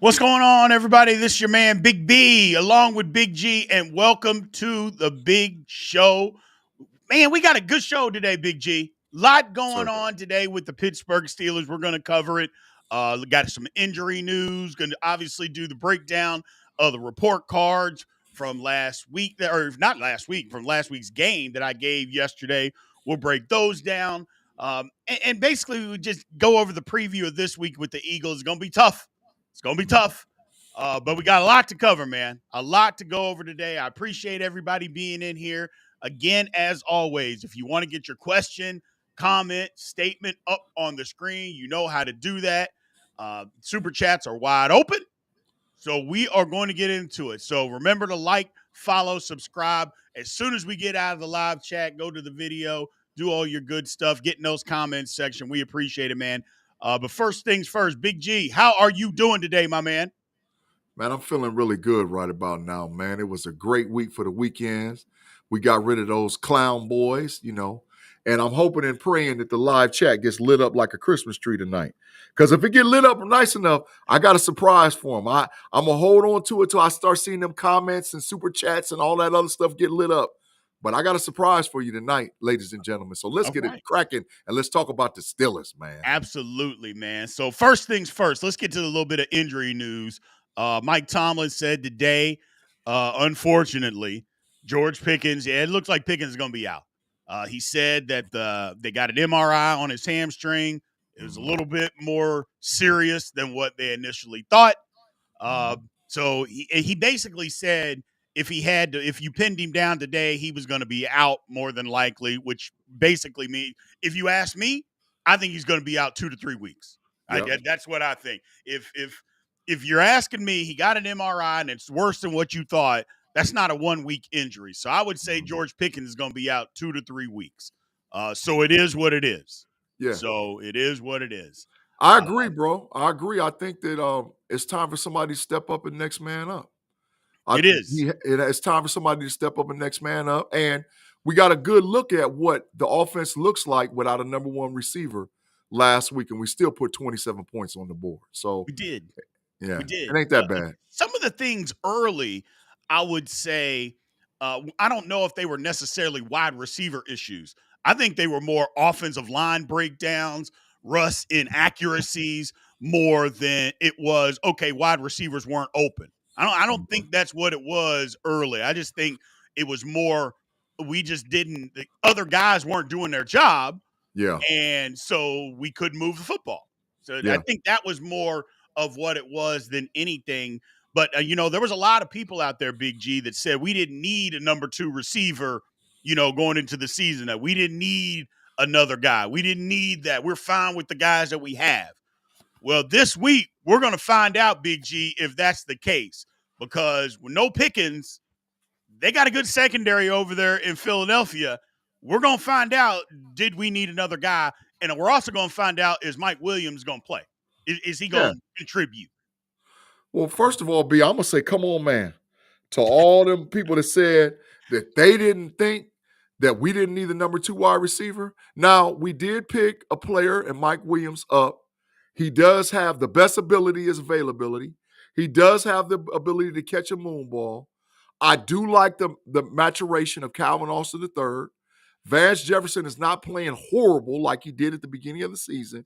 What's going on, everybody? This is your man, Big B, along with Big G, and welcome to the Big Show. Man, we got a good show today, Big G. Lot going Sir. on today with the Pittsburgh Steelers. We're going to cover it. Got some injury news. Going to obviously do the breakdown of the report cards from last week, or not last week, from last week's game that I gave yesterday. We'll break those down. And basically, we just go over the preview of this week with the Eagles. It's going to be tough. It's going to be tough. But we got a lot to cover, man. A lot to go over today. I appreciate everybody being in here. Again, as always, if you want to get your question, comment, statement up on the screen, you know how to do that. Super chats are wide open. So we are going to get into it. So remember to like, follow, subscribe. As soon as we get out of the live chat, go to the video, do all your good stuff, get in those comments section. We appreciate it, man. But first things first, Big G, how are you doing today, my man? Man, I'm feeling really good right about now, man. It was a great week for the weekends. We got rid of those clown boys, and I'm hoping and praying that the live chat gets lit up like a Christmas tree tonight. Because if it get lit up nice enough, I got a surprise for them. I'm going to hold on to it till I start seeing them comments and super chats and all that other stuff get lit up. But I got a surprise for you tonight, ladies and gentlemen. So let's get it cracking and let's talk about the Steelers, man. Absolutely, man. So first things first, let's get to a little bit of injury news. Mike Tomlin said today, unfortunately, George Pickens, it looks like Pickens is going to be out. He said that they got an MRI on his hamstring. It was a little bit more serious than what they initially thought. So he basically said if you pinned him down today, he was going to be out more than likely, which basically means, if you ask me, I think he's going to be out 2 to 3 weeks. Yep. That's what I think. If you're asking me, he got an MRI and it's worse than what you thought, that's not a 1 week injury. So I would say George Pickens is going to be out 2 to 3 weeks. So it is what it is. Yeah. So it is what it is. I agree, bro. I agree. I think that it's time for somebody to step up and next man up. It's time for somebody to step up and next man up. And we got a good look at what the offense looks like without a number one receiver last week, and we still put 27 points on the board. So we did. Yeah, we did. It ain't that bad. Some of the things early, I would say, I don't know if they were necessarily wide receiver issues. I think they were more offensive line breakdowns, Russ inaccuracies, more than it was, okay, wide receivers weren't open. I don't think that's what it was early. I just think it was more we just didn't – the other guys weren't doing their job. Yeah. And so we couldn't move the football. So I think that was more of what it was than anything. But, there was a lot of people out there, Big G, that said we didn't need a number 2 receiver, going into the season. That we didn't need another guy. We didn't need that. We're fine with the guys that we have. Well, this week, we're going to find out, Big G, if that's the case. Because with no Pickens, they got a good secondary over there in Philadelphia. We're going to find out, did we need another guy? And we're also going to find out, is Mike Williams going to play? Is he going to contribute? Well, first of all, B, I'm going to say, come on, man. To all them people that said that they didn't think that we didn't need the number 2 wide receiver. Now, we did pick a player and Mike Williams up. He does have the best ability is availability. He does have the ability to catch a moon ball. I do like the maturation of Calvin Austin III. Vance Jefferson is not playing horrible like he did at the beginning of the season.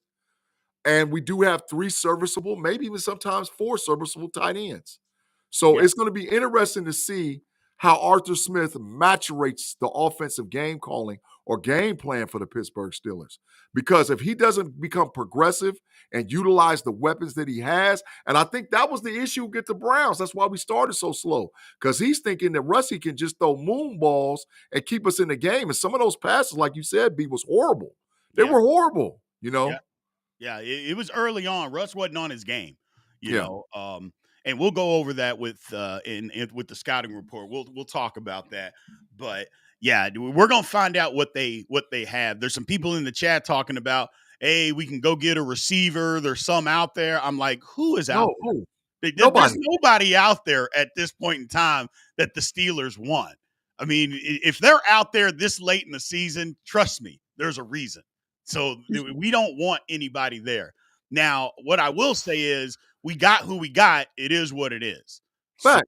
And we do have 3 serviceable, maybe even sometimes 4 serviceable tight ends. So It's going to be interesting to see how Arthur Smith maturates the offensive game calling or game plan for the Pittsburgh Steelers. Because if he doesn't become progressive and utilize the weapons that he has, and I think that was the issue with the Browns. That's why we started so slow. Because he's thinking that Russie can just throw moon balls and keep us in the game. And some of those passes, like you said, B, was horrible. They were horrible, Yeah, it was early on. Russ wasn't on his game, you know. And we'll go over that with with the scouting report. We'll talk about that. But yeah, we're gonna find out what they have. There's some people in the chat talking about, hey, we can go get a receiver. There's some out there. I'm like, who is out there? There's nobody out there at this point in time that the Steelers want. I mean, if they're out there this late in the season, trust me, there's a reason. So we don't want anybody there. Now, what I will say is we got who we got. It is what it is. Fact.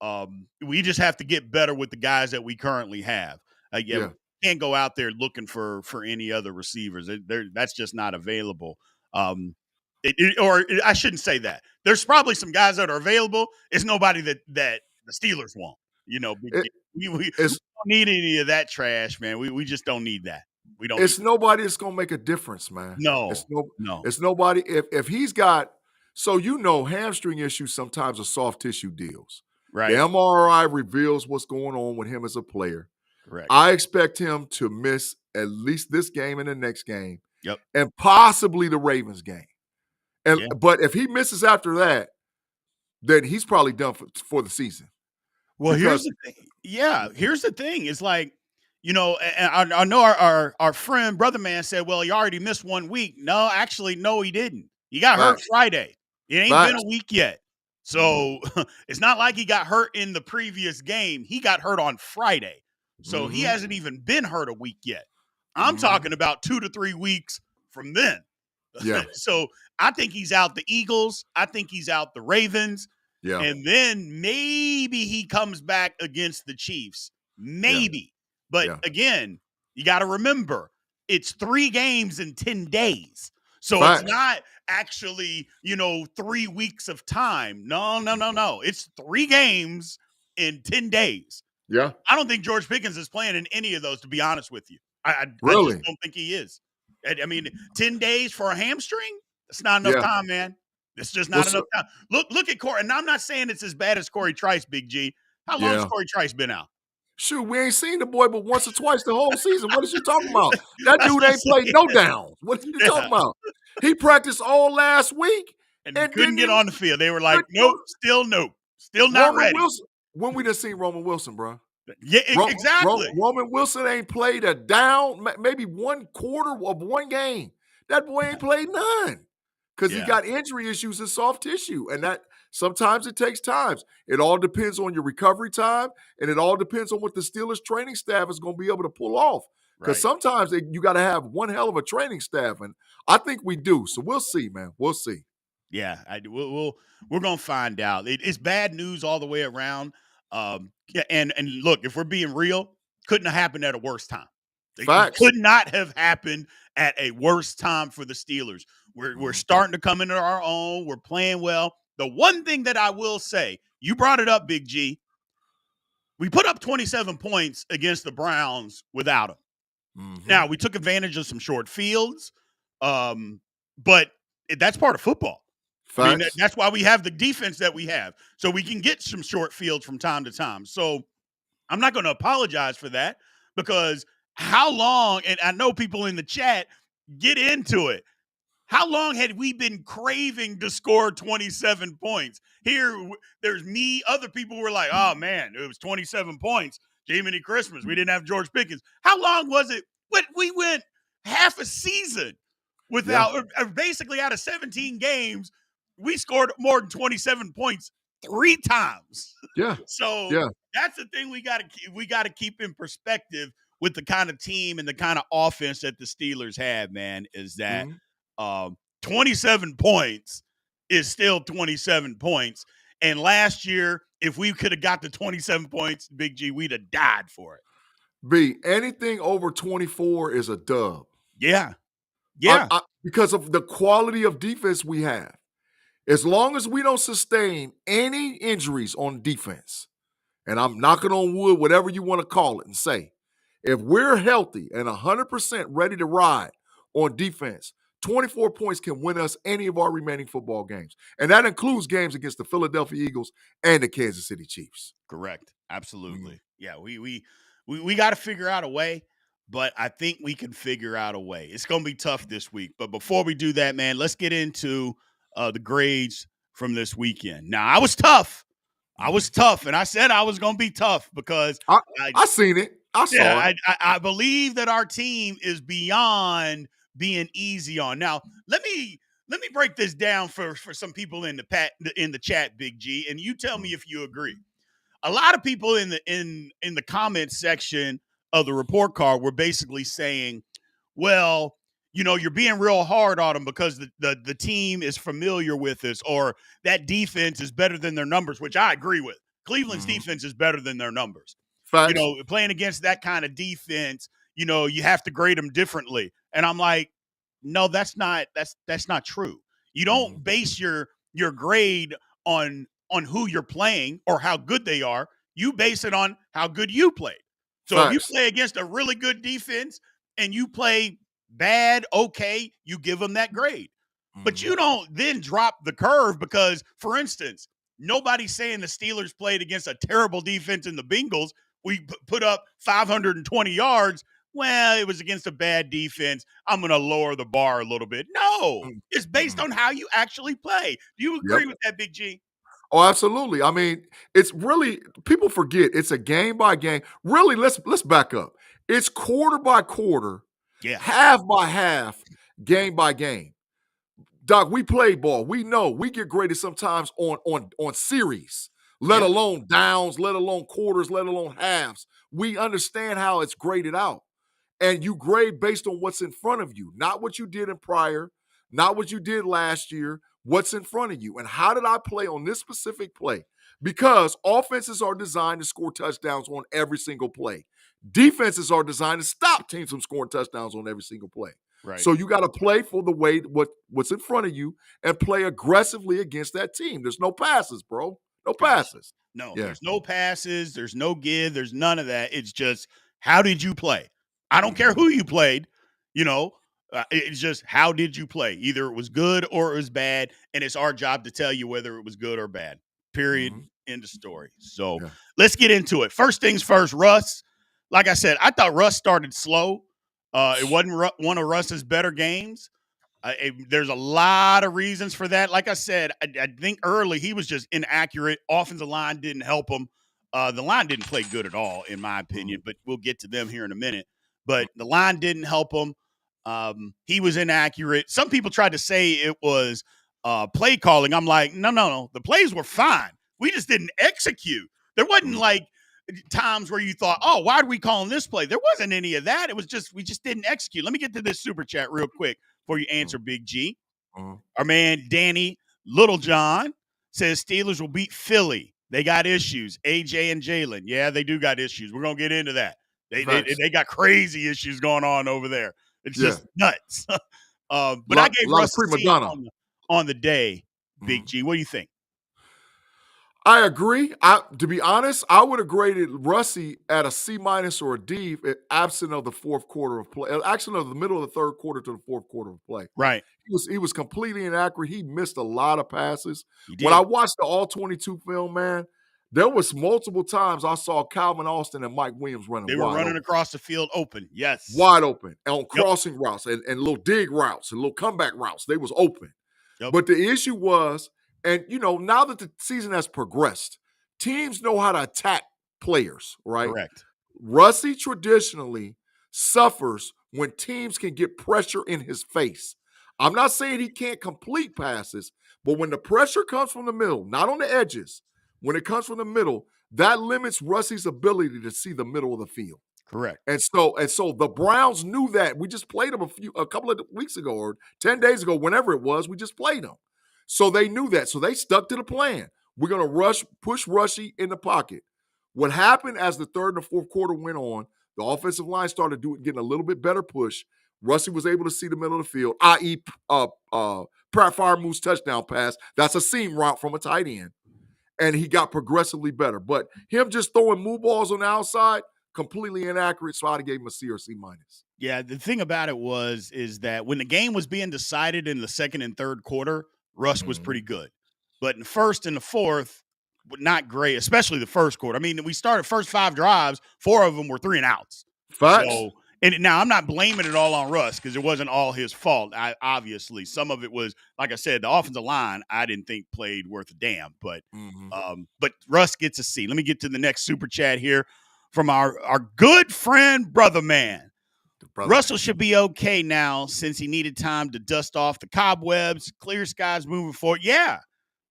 So we just have to get better with the guys that we currently have. We can't go out there looking for any other receivers. That's just not available. I shouldn't say that. There's probably some guys that are available. It's nobody that the Steelers want. We don't need any of that trash, man. We just don't need that. We don't. It's nobody that's gonna make a difference, man. No, It's nobody. If he's got, hamstring issues sometimes are soft tissue deals. Right. The MRI reveals what's going on with him as a player. Correct. I expect him to miss at least this game and the next game. Yep. And possibly the Ravens game. But if he misses after that, then he's probably done for the season. Well, here's the thing. Yeah, here's the thing. It's like, and I know our friend Brother Man said, well, he already missed 1 week. No, actually, no, he didn't. He got hurt Friday. It ain't been a week yet. So it's not like he got hurt in the previous game. He got hurt on Friday. So he hasn't even been hurt a week yet. I'm talking about 2 to 3 weeks from then. Yeah. So I think he's out the Eagles. I think he's out the Ravens. Yeah. And then maybe he comes back against the Chiefs. Maybe. Yeah. But again, you got to remember, it's 3 games in 10 days. So it's not actually, 3 weeks of time. No. It's 3 games in 10 days. Yeah. I don't think George Pickens is playing in any of those, to be honest with you. I just don't think he is. I mean, 10 days for a hamstring? That's not enough time, man. It's just not enough time. Look at Corey. And I'm not saying it's as bad as Corey Trice, Big G. How long has Corey Trice been out? Shoot, we ain't seen the boy but once or twice the whole season. What is you talking about? That dude ain't played no downs. What are you talking about? He practiced all last week. And couldn't get on the field. They were like, nope. Still not ready. Wilson, when we just seen Roman Wilson, bro? Yeah, exactly. Roman Wilson ain't played a down, maybe 1/4 of one game. That boy ain't played none because he got injury issues in soft tissue, and that sometimes it takes time. It all depends on your recovery time, and it all depends on what the Steelers training staff is going to be able to pull off. Because sometimes you got to have one hell of a training staff, and I think we do. So we'll see, man. We'll see. Yeah, we're gonna find out. It's bad news all the way around. And look, if we're being real, couldn't have happened at a worse time. It could not have happened at a worse time for the Steelers. We're starting to come into our own. We're playing well. The one thing that I will say, you brought it up, Big G. We put up 27 points against the Browns without them. Now, we took advantage of some short fields, but that's part of football. I mean, that's why we have the defense that we have, so we can get some short fields from time to time. So I'm not going to apologize for that, because how long, and I know people in the chat get into it, how long had we been craving to score 27 points? Here, there's me, other people were like, oh, man, it was 27 points. Jiminy Christmas. We didn't have George Pickens. How long was it? We went half a season without, basically out of 17 games, we scored more than 27 points 3 times. Yeah. So that's the thing we got to keep in perspective with the kind of team and the kind of offense that the Steelers have, man, is that 27 points is still 27 points. And last year, if we could have got to 27 points, Big G, we'd have died for it. B, anything over 24 is a dub. Yeah. Because of the quality of defense we have. As long as we don't sustain any injuries on defense, and I'm knocking on wood, whatever you want to call it, and say, if we're healthy and 100% ready to ride on defense, 24 points can win us any of our remaining football games. And that includes games against the Philadelphia Eagles and the Kansas City Chiefs. Correct. Absolutely. Yeah, we got to figure out a way, but I think we can figure out a way. It's going to be tough this week. But before we do that, man, let's get into the grades from this weekend. Now, I was tough, and I said I was going to be tough because I seen it. I saw it. I believe that our team is beyond being easy on. Now, let me break this down for some people in the chat, Big G, and you tell me if you agree. A lot of people in the comments section of the report card were basically saying, well, you're being real hard on them because the team is familiar with this, or that defense is better than their numbers, which I agree with. Cleveland's defense is better than their numbers. Facts. Playing against that kind of defense, you have to grade them differently. And I'm like, no, that's not true. You don't base your grade on who you're playing or how good they are. You base it on how good you played. So Facts. if you play against a really good defense and you play bad, okay, you give them that grade. But you don't then drop the curve because, for instance, nobody's saying the Steelers played against a terrible defense in the Bengals. We put up 520 yards. Well, it was against a bad defense. I'm going to lower the bar a little bit. No, it's based on how you actually play. Do you agree with that, Big G? Oh, absolutely. I mean, it's really, people forget it's a game by game. Really, let's back up. It's quarter by quarter, half by half, game by game. Doc, we play ball. We know we get graded sometimes on series, let alone downs, let alone quarters, let alone halves. We understand how it's graded out. And you grade based on what's in front of you, not what you did in prior, not what you did last year, what's in front of you. And how did I play on this specific play? Because offenses are designed to score touchdowns on every single play. Defenses are designed to stop teams from scoring touchdowns on every single play. Right. So you got to play for the way what's in front of you and play aggressively against that team. There's no passes, bro. No passes. No, there's no passes. There's no give. There's none of that. It's just, how did you play? I don't care who you played. It's just, how did you play? Either it was good or it was bad, and it's our job to tell you whether it was good or bad. Period. End of story. So let's get into it. First things first, Russ. Like I said, I thought Russ started slow. It wasn't one of Russ's better games. There's a lot of reasons for that. Like I said, I think early he was just inaccurate. Offensive line didn't help him. The line didn't play good at all, in my opinion, but we'll get to them here in a minute. But the line didn't help him. He was inaccurate. Some people tried to say it was play calling. I'm like, no. The plays were fine. We just didn't execute. There wasn't like times where you thought, oh, why are we calling this play? There wasn't any of that. It was just, we just didn't execute. Let me get to this super chat real quick before you answer, Big G. Our man Danny Littlejohn says Steelers will beat Philly. They got issues. AJ and Jalen. Yeah, they do got issues. We're going to get into that. They got crazy issues going on over there. It's just nuts. But I gave Russ on the day, Big G. What do you think? I agree. To be honest, I would have graded Russie at a C- or a D, absent of the fourth quarter of play. Absent of the middle of the third quarter to the fourth quarter of play. Right. He was completely inaccurate. He missed a lot of passes. When I watched the All 22 film, man, there was multiple times I saw Calvin Austin and Mike Williams running. They were running across the field open. Yes. Wide open. On crossing routes and little dig routes and little comeback routes. They was open. But the issue was, and, now that the season has progressed, teams know how to attack players, right? Correct. Russie traditionally suffers when teams can get pressure in his face. I'm not saying he can't complete passes, but when the pressure comes from the middle, not on the edges, when it comes from the middle, that limits Russie's ability to see the middle of the field. Correct. And so the Browns knew that. We just played them a couple of weeks ago or 10 days ago, whenever it was, we just played them. So they knew that. So they stuck to the plan. We're going to push Russie in the pocket. What happened as the third and the fourth quarter went on, the offensive line started getting a little bit better push. Russie was able to see the middle of the field, i.e. Pratt Freiermuth's touchdown pass. That's a seam route from a tight end. And he got progressively better. But him just throwing move balls on the outside, completely inaccurate, so I gave him a C or C-. Yeah, the thing about it is that when the game was being decided in the second and third quarter, Russ was pretty good. But in the first and the fourth, not great, especially the first quarter. I mean, we started first 5 drives, 4 of them were 3 and outs. Facts. So, and now I'm not blaming it all on Russ because it wasn't all his fault. Obviously, some of it was, like I said, the offensive line I didn't think played worth a damn. But Russ gets a C. Let me get to the next super chat here from our good friend, Brother Man. Russell should be okay now since he needed time to dust off the cobwebs, clear skies moving forward. Yeah.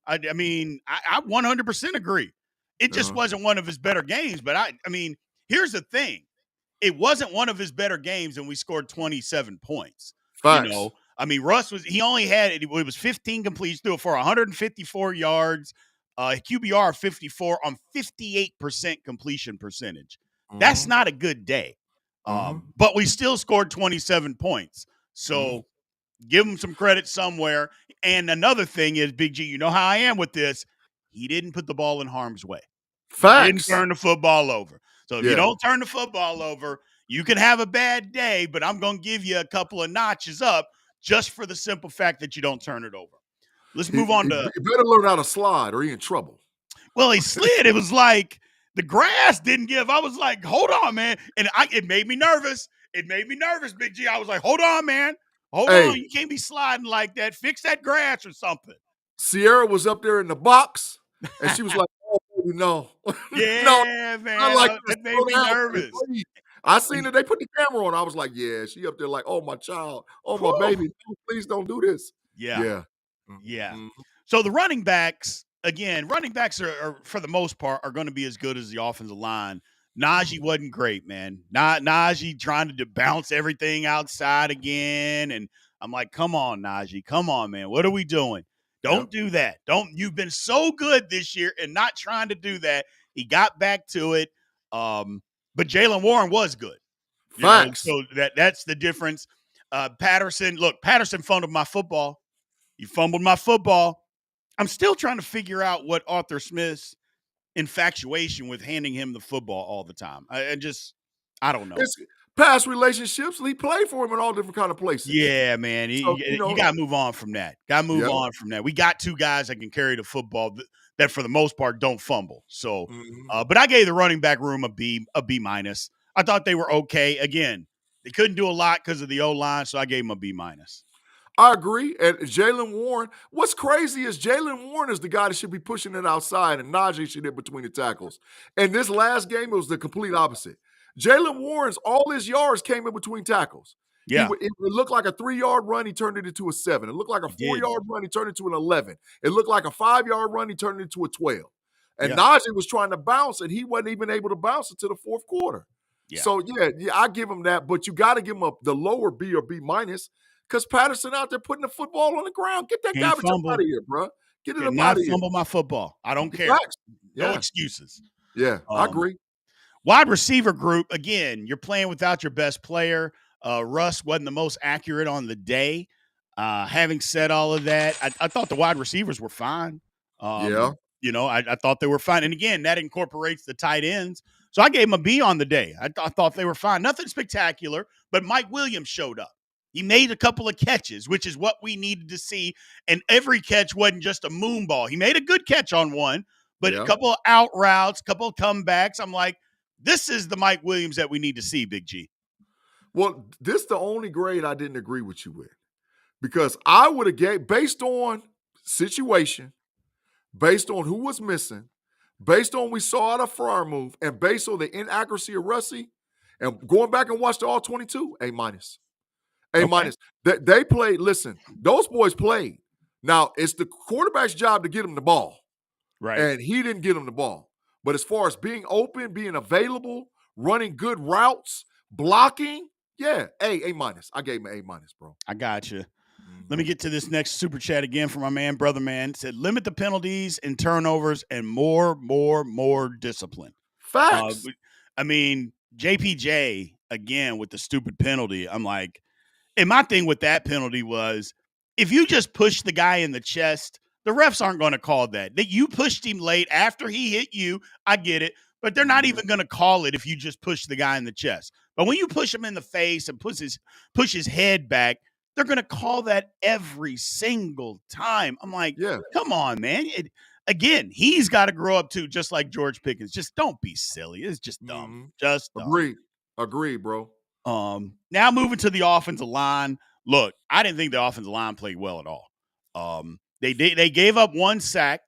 I mean, I 100% agree. It just wasn't one of his better games. But I mean, here's the thing. It wasn't one of his better games and we scored 27 points. Facts. I mean, Russ he only had it was 15 completions, threw it for 154 yards, QBR 54 on 58% completion percentage. That's Mm-hmm. not a good day. Mm-hmm. But we still scored 27 points. So give him some credit somewhere. And another thing is, Big G, you know how I am with this. He didn't put the ball in harm's way. He didn't Facts. turn the football over. So if you Yeah. don't turn the football over, you can have a bad day, but I'm going to give you a couple of notches up just for the simple fact that you don't turn it over. Let's move on He to better learn how to slide or he in trouble. well, he slid. It was like the grass didn't give. I was like, hold on, man. And it made me nervous. It made me nervous, Big G. I was like, hold on, man. Hold on. Hey, You can't be sliding like that. Fix that grass or something. Sierra was up there in the box, and she was like, "Oh, baby, no, no, Yeah, I man. like this. That made Slow me down, baby, nervous. please." I seen And, it. They put the camera on. I was like, "Yeah." She up there like, "Oh, my child. Oh, my whew, baby. No, please don't do this." yeah. Yeah. Yeah. Mhm. So the running backs, again, running backs are for the most part are going to be as good as the offensive line. Najee wasn't great, man. Not Najee trying to bounce everything outside again. And I'm like, come on, Najee. Come on, man. What are we doing? Yep. Don't do that. You've been so good this year and not trying to do that. He got back to it. But Jalen Warren was good. Facts. So that's the difference. Patterson fumbled my football. He fumbled my football. I'm still trying to figure out what Arthur Smith's infatuation with handing him the football all the time. I don't know. It's past relationships. He played for him in all different kind of places. Yeah, man. So You got to move on from that. Got to move yeah. on from that. We got two guys that can carry the football that for the most part don't fumble. So, but I gave the running back room a B minus. I thought they were okay. Again, they couldn't do a lot because of the O-line, so I gave them a B minus. I agree. And Jalen Warren, what's crazy is Jalen Warren is the guy that should be pushing it outside, and Najee should hit between the tackles. And this last game, it was the complete opposite. Jalen Warren's, all his yards came in between tackles. Yeah. It looked like a 3-yard run, he turned it into a 7. It looked like a 4-yard run, he turned it into an 11. It looked like a 5-yard run, he turned it into a 12. And Najee was trying to bounce, and he wasn't even able to bounce until the fourth quarter. Yeah. So, yeah, I give him that, but you got to give him the lower B or B minus. Because Patterson out there putting the football on the ground. Get that garbage out of here, bro. Get it up out of here. Fumble my football. I don't care. Facts. No excuses. Yeah, I agree. Wide receiver group, again, you're playing without your best player. Russ wasn't the most accurate on the day. Having said all of that, I thought the wide receivers were fine. I thought they were fine. And again, that incorporates the tight ends. So I gave them a B on the day. I thought they were fine. Nothing spectacular, but Mike Williams showed up. He made a couple of catches, which is what we needed to see. And every catch wasn't just a moon ball. He made a good catch on one, but a couple of out routes, a couple of comebacks. I'm like, this is the Mike Williams that we need to see, Big G. Well, this is the only grade I didn't agree with you with. Because I would have gave, based on situation, based on who was missing, based on we saw out of Freiermuth, and based on the inaccuracy of Russie, and going back and watch the all 22, A minus. A minus. They played. Listen, those boys played. Now, it's the quarterback's job to get him the ball. Right. And he didn't get him the ball. But as far as being open, being available, running good routes, blocking, yeah, A minus. I gave him an A minus, bro. I got you. Let me get to this next super chat again from my man, Brother Man. It said, limit the penalties and turnovers and more discipline. Facts. JPJ, again, with the stupid penalty, I'm like, and my thing with that penalty was, if you just push the guy in the chest, the refs aren't going to call that. That you pushed him late after he hit you, I get it, but they're not even going to call it if you just push the guy in the chest. But when you push him in the face and push his head back, they're going to call that every single time. I'm like, come on, man. Again, he's got to grow up too, just like George Pickens. Just don't be silly. It's just dumb. Just dumb. Agree, bro. Now moving to the offensive line. Look, I didn't think the offensive line played well at all. They gave up one sack.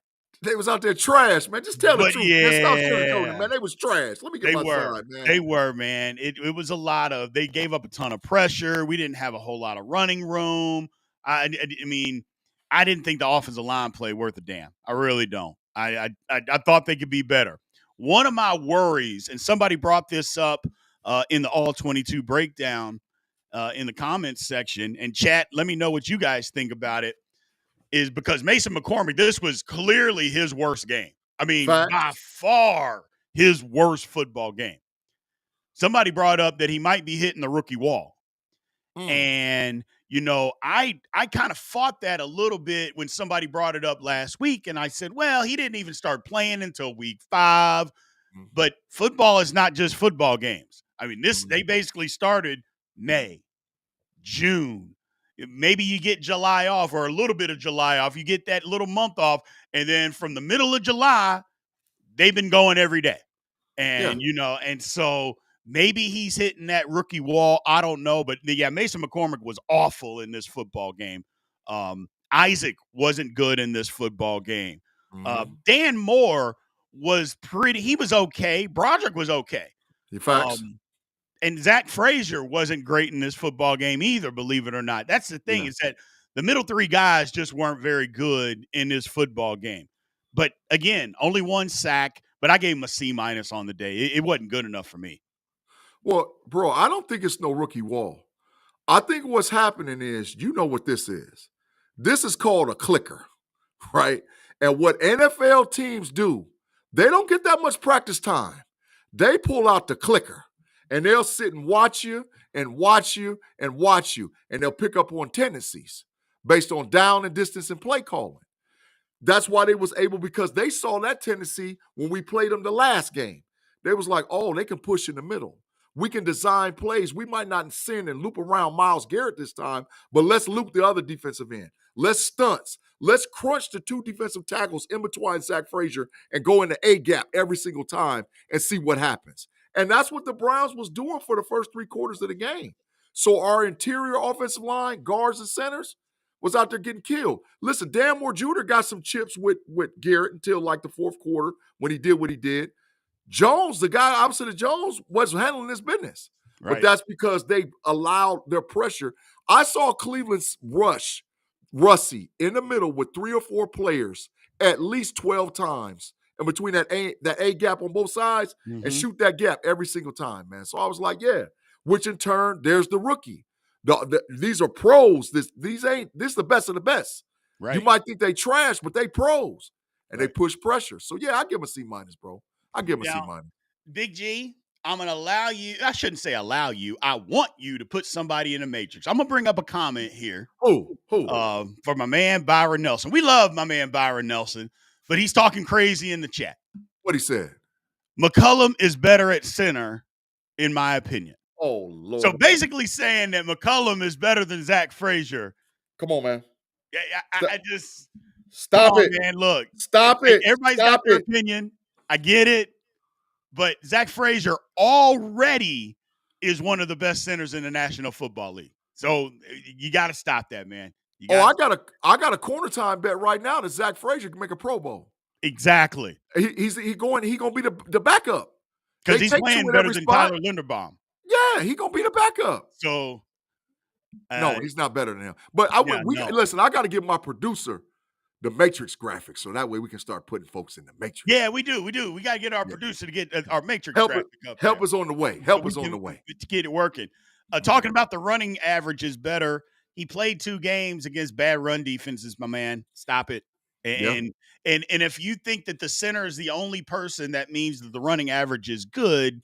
They was out there trash, man. Just tell the truth. Yeah, stop sugarcoating, man. They was trash. Let me get my side, man. They were, man. It was a lot of. They gave up a ton of pressure. We didn't have a whole lot of running room. I didn't think the offensive line played worth a damn. I really don't. I thought they could be better. One of my worries, and somebody brought this up in the All 22 breakdown, in the comments section. And chat, let me know what you guys think about it. Is because Mason McCormick, this was clearly his worst game. I mean, by far his worst football game. Somebody brought up that he might be hitting the rookie wall. And, I kind of fought that a little bit when somebody brought it up last week. And I said, well, he didn't even start playing until week 5. But football is not just football games. I mean, they basically started May, June. Maybe you get July off or a little bit of July off. You get that little month off. And then from the middle of July, they've been going every day. And, and so maybe he's hitting that rookie wall. I don't know. But, Mason McCormick was awful in this football game. Isaac wasn't good in this football game. Dan Moore was he was okay. Broderick was okay. And Zach Frazier wasn't great in this football game either, believe it or not. That's the thing is that the middle 3 guys just weren't very good in this football game. But, again, only 1 sack, but I gave him a C- on the day. It wasn't good enough for me. Well, bro, I don't think it's no rookie wall. I think what's happening is, you know what this is. This is called a clicker, right? And what NFL teams do, they don't get that much practice time. They pull out the clicker. And they'll sit and watch you and watch you and watch you. And they'll pick up on tendencies based on down and distance and play calling. That's why they was able, because they saw that tendency when we played them the last game. They was like, oh, they can push in the middle. We can design plays. We might not send and loop around Myles Garrett this time, but let's loop the other defensive end. Let's stunts. Let's crunch the 2 defensive tackles in between Zach Frazier and go into A gap every single time and see what happens. And that's what the Browns was doing for the first 3 quarters of the game. So our interior offensive line, guards and centers, was out there getting killed. Listen, Dan Moore Jr. got some chips with Garrett until like the 4th quarter when he did what he did. Jones, the guy opposite of Jones, was handling his business. Right. But that's because they allowed their pressure. I saw Cleveland's Russie in the middle with 3 or 4 players at least 12 times. And between that A gap on both sides and shoot that gap every single time, man. So I was like, yeah. Which in turn, there's the rookie. These are pros. This is the best of the best. Right. You might think they trash, but they pros. And they push pressure. So yeah, I give them a C-, bro. I give him a C-. Big G, I'm going to allow you. I shouldn't say allow you. I want you to put somebody in the matrix. I'm going to bring up a comment here. Who? For my man, Byron Nelson. We love my man, Byron Nelson, but he's talking crazy in the chat. What he said? McCollum is better at center, in my opinion. Oh, Lord. So basically saying that McCollum is better than Zach Frazier. Come on, man. Yeah, I just. Stop it. Man, look. Stop it. Everybody's got their opinion. I get it. But Zach Frazier already is one of the best centers in the National Football League. So you got to stop that, man. I got a corner time bet right now that Zach Frazier can make a Pro Bowl. Exactly. He gonna be the backup. Because he's playing better than Tyler Linderbaum. Yeah, he gonna be the backup. So no, he's not better than him. But listen, I got to give my producer the Matrix graphics, so that way we can start putting folks in the Matrix. Yeah, we do. We got to get our producer to get our Matrix graphic up. Help us on the way. Help us on the way. To get it working. Talking about the running average is better. He played 2 games against bad run defenses, my man. Stop it. And if you think that the center is the only person that means that the running average is good,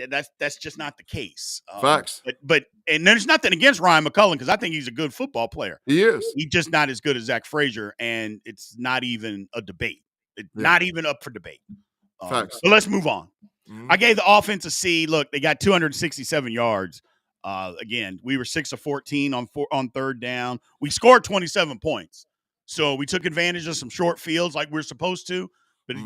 that's just not the case. Facts. But there's nothing against Ryan McCullum because I think he's a good football player. He is. He's just not as good as Zach Frazier, and it's not even a debate. It's not even up for debate. Facts. So let's move on. I gave the offense a C. Look, they got 267 yards. Again, we were 6 of 14 on 3rd down. We scored 27 points. So we took advantage of some short fields like we're supposed to, but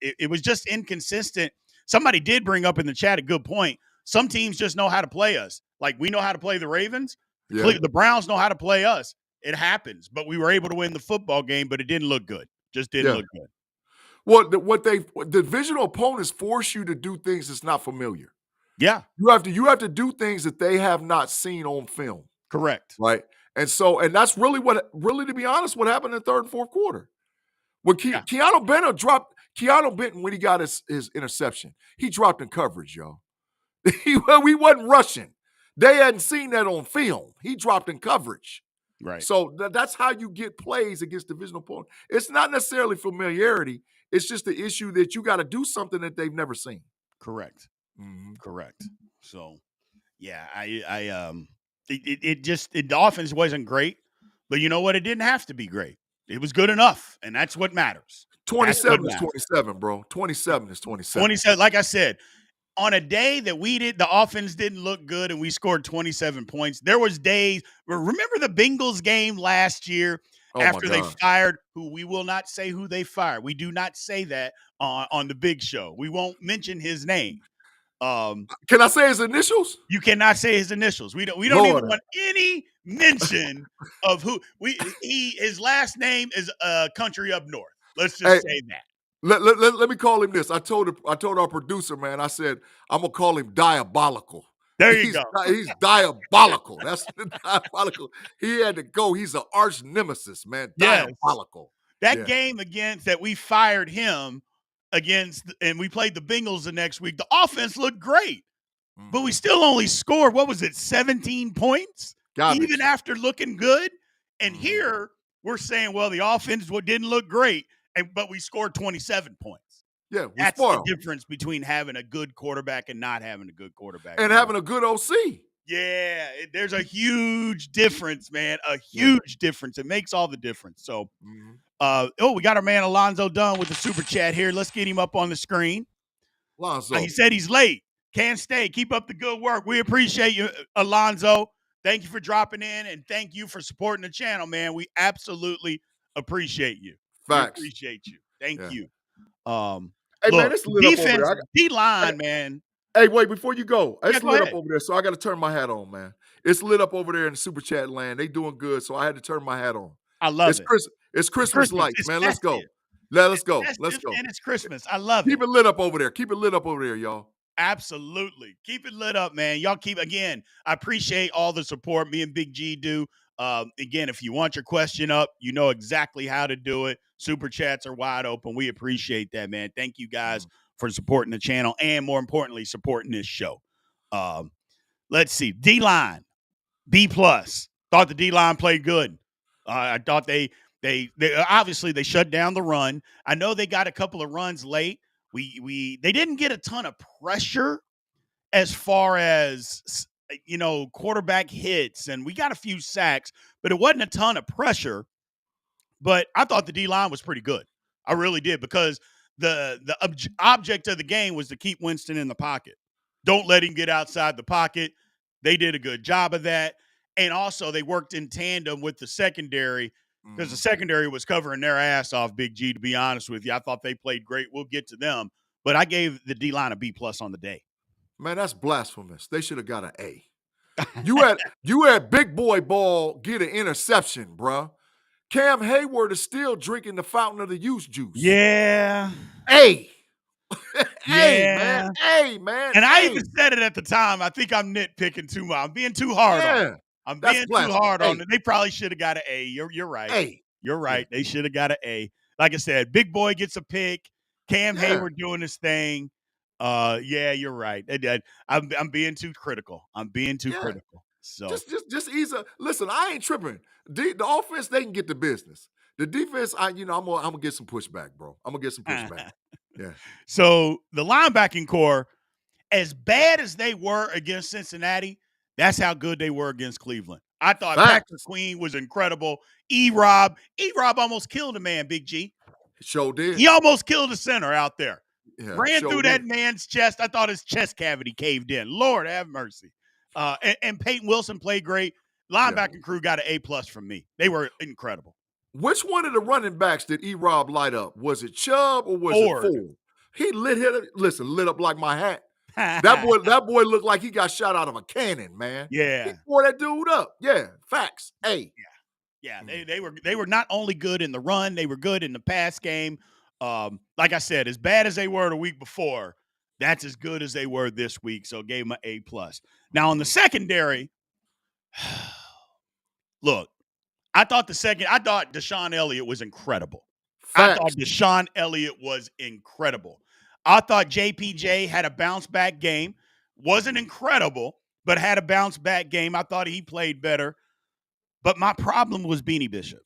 it was just inconsistent. Somebody did bring up in the chat a good point. Some teams just know how to play us. Like we know how to play the Ravens. Yeah. The Browns know how to play us. It happens, but we were able to win the football game, but it didn't look good. Just didn't look good. Well, the divisional opponents force you to do things that's not familiar. Yeah. You have to do things that they have not seen on film. Correct. Right. And that's really to be honest, what happened in the 3rd and 4th quarter. When Keanu Benton, when he got his interception, he dropped in coverage, yo. We wasn't rushing. They hadn't seen that on film. He dropped in coverage. Right. So that's how you get plays against divisional opponents. It's not necessarily familiarity. It's just the issue that you got to do something that they've never seen. Correct. Mm-hmm. Correct. So, yeah, the offense wasn't great, but you know what? It didn't have to be great. It was good enough, and that's what matters. 27 is 27, bro. 27 is 27. 27, like I said, on a day that the offense didn't look good and we scored 27 points, there was days, remember the Bengals game last year after they fired, who we will not say who they fired. We do not say that on the big show. We won't mention his name. Can I say his initials? You cannot say his initials. We don't even want any mention of who his last name is country up north. Let's just say that. Let me call him this. I told our producer, man, I said, I'm going to call him Diabolical. There you go. He's diabolical. That's diabolical. He had to go. He's an arch nemesis, man. Yes. Diabolical. That game against that we fired him against, and we played the Bengals the next week, the offense looked great. But we still only scored, 17 points? Even after looking good? And here, we're saying, well, the offense didn't look great, but we scored 27 points. Yeah, that's the difference between having a good quarterback and not having a good quarterback. And having a good OC. Yeah, there's a huge difference, man. A huge difference. It makes all the difference. So, we got our man Alonzo Dunn with the super chat here. Let's get him up on the screen. Alonzo. He said he's late. Can't stay. Keep up the good work. We appreciate you, Alonzo. Thank you for dropping in, and thank you for supporting the channel, man. We absolutely appreciate you. Facts. We appreciate you. Thank you. Hey, look, man, it's lit defense, up over there. D-line, man. Hey, wait, before you go, it's lit ahead. up over there, so I got to turn my hat on, man. It's lit up over there in the super chat land. They doing good, so I had to turn my hat on. I love it. It's Christmas lights, it's man. festive. Let's go. Let's go. Let's go. And it's Christmas. I love it. Keep it lit up over there. Keep it lit up over there, y'all. Absolutely. Keep it lit up, man. Y'all again, I appreciate all the support me and Big G do. Again, if you want your question up, you know exactly how to do it. Super chats are wide open. We appreciate that, man. Thank you guys for supporting the channel and, more importantly, supporting this show. Let's see. D-line, B+. Thought the D-line played good. I thought they obviously they shut down the run. I know they got a couple of runs late. They didn't get a ton of pressure as far as, quarterback hits, and we got a few sacks, but it wasn't a ton of pressure. But I thought the D-line was pretty good. I really did, because the object of the game was to keep Winston in the pocket. Don't let him get outside the pocket. They did a good job of that. And also they worked in tandem with the secondary, because the secondary was covering their ass off, Big G, to be honest with you. I thought they played great. We'll get to them. But I gave the D-line a B+ on the day. Man, that's blasphemous. They should have got an A. You had Big Boy Ball get an interception, bruh. Cam Hayward is still drinking the fountain of the youth juice. Yeah. A. Yeah. A, man. And I even said it at the time. I think I'm nitpicking too much. I'm being too hard on it. I'm being too hard on it. They probably should have got an A. You're right. A. You're right. They should have got an A. Like I said, Big Boy gets a pick. Cam Hayward doing his thing. You're right. I'm being too critical. I'm being too critical. So just ease up. Listen, I ain't tripping. The offense, they can get the business. The defense, I'm gonna get some pushback, bro. I'm gonna get some pushback. Yeah. So the linebacking core, as bad as they were against Cincinnati, that's how good they were against Cleveland. I thought Patrick Queen was incredible. E-Rob almost killed a man, Big G. Sure did. He almost killed a center out there. Yeah, ran through that man's chest. I thought his chest cavity caved in. Lord have mercy. And Peyton Wilson played great. Linebacking crew got an A+ from me. They were incredible. Which one of the running backs did E-Rob light up? Was it Chubb or was it Ford? He lit up like my hat. That boy looked like he got shot out of a cannon, man. Yeah. He tore that dude up. Yeah. Facts. A. Yeah. They were not only good in the run, they were good in the pass game. Like I said, as bad as they were the week before, that's as good as they were this week. So gave them an A+. Now on the secondary, look, I thought Deshaun Elliott was incredible. Facts. I thought Deshaun Elliott was incredible. I thought JPJ had a bounce back game. Wasn't incredible, but had a bounce back game. I thought he played better. But my problem was Beanie Bishop.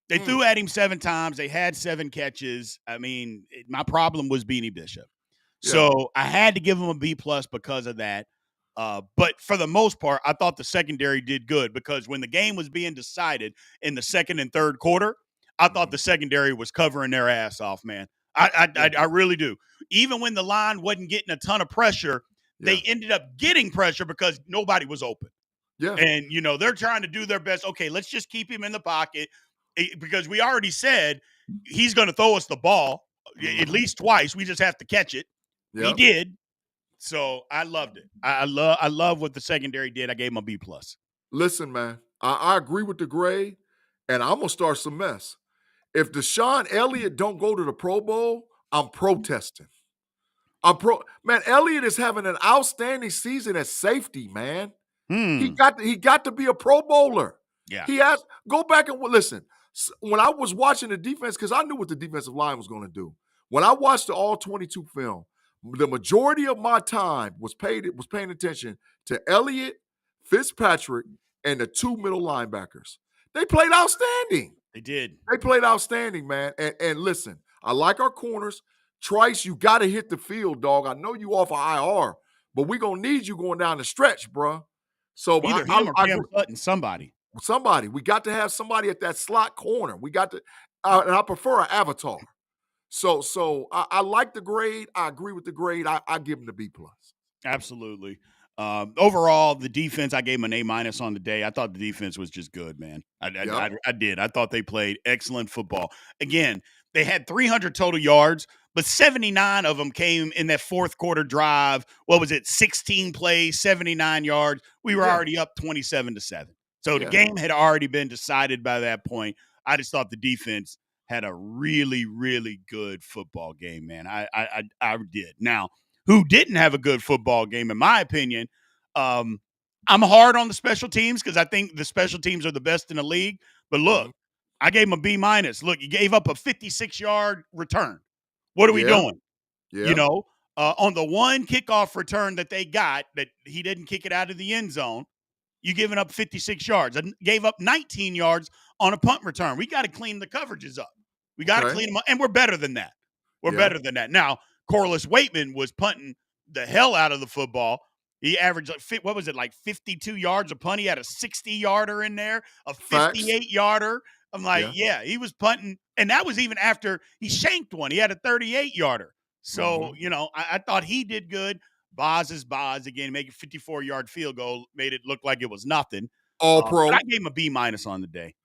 They threw at him 7 times. They had 7 catches. I mean, my problem was Beanie Bishop. So I had to give him a B plus because of that. But for the most part, I thought the secondary did good because when the game was being decided in the second and third quarter, I thought the secondary was covering their ass off, man. I really do. Even when the line wasn't getting a ton of pressure, they ended up getting pressure because nobody was open. Yeah. And, they're trying to do their best. Okay, let's just keep him in the pocket because we already said he's going to throw us the ball at least twice. We just have to catch it. He did. So I loved it. I love what the secondary did. I gave him a B plus. Listen, man, I agree with the grade, and I'm going to start some mess. If Deshaun Elliott don't go to the Pro Bowl, I'm protesting. Man, Elliott is having an outstanding season at safety, man. He got to be a Pro Bowler. Yeah. He has go back and listen. When I was watching the defense, because I knew what the defensive line was going to do. When I watched the all 22 film, the majority of my time was paying attention to Elliott, Fitzpatrick, and the 2 middle linebackers. They played outstanding. They did. They played outstanding, man. And listen, I like our corners. Trice, you got to hit the field, dog. I know you off of IR, but we're going to need you going down the stretch, bro. So either him or Cam Sutton, somebody. We got to have somebody at that slot corner. We got to, and I prefer an avatar. So I like the grade. I agree with the grade. I give him the B plus. Absolutely. Overall, the defense, I gave him an A minus on the day. I thought the defense was just good, man. I did. I thought they played excellent football. Again, they had 300 total yards, but 79 of them came in that fourth quarter drive. What was it? 16 plays, 79 yards. We were already up 27-7. So the game had already been decided by that point. I just thought the defense had a really, really good football game, man. I did. Now, who didn't have a good football game, in my opinion, I'm hard on the special teams because I think the special teams are the best in the league. But look, I gave him a B minus. Look, you gave up a 56-yard return. What are we doing? Yeah. On the one kickoff return that they got, that he didn't kick it out of the end zone, you giving up 56 yards. I gave up 19 yards on a punt return. We got to clean the coverages up. We got to clean them up, and we're better than that. We're better than that. Now, Corliss Waitman was punting the hell out of the football. He averaged, what was it, like 52 yards a punt? He had a 60-yarder in there, a 58-yarder. I'm like, he was punting. And that was even after he shanked one. He had a 38-yarder. So, I thought he did good. Boz is Boz. Again, making a 54-yard field goal made it look like it was nothing. All pro. But I gave him a B minus on the day.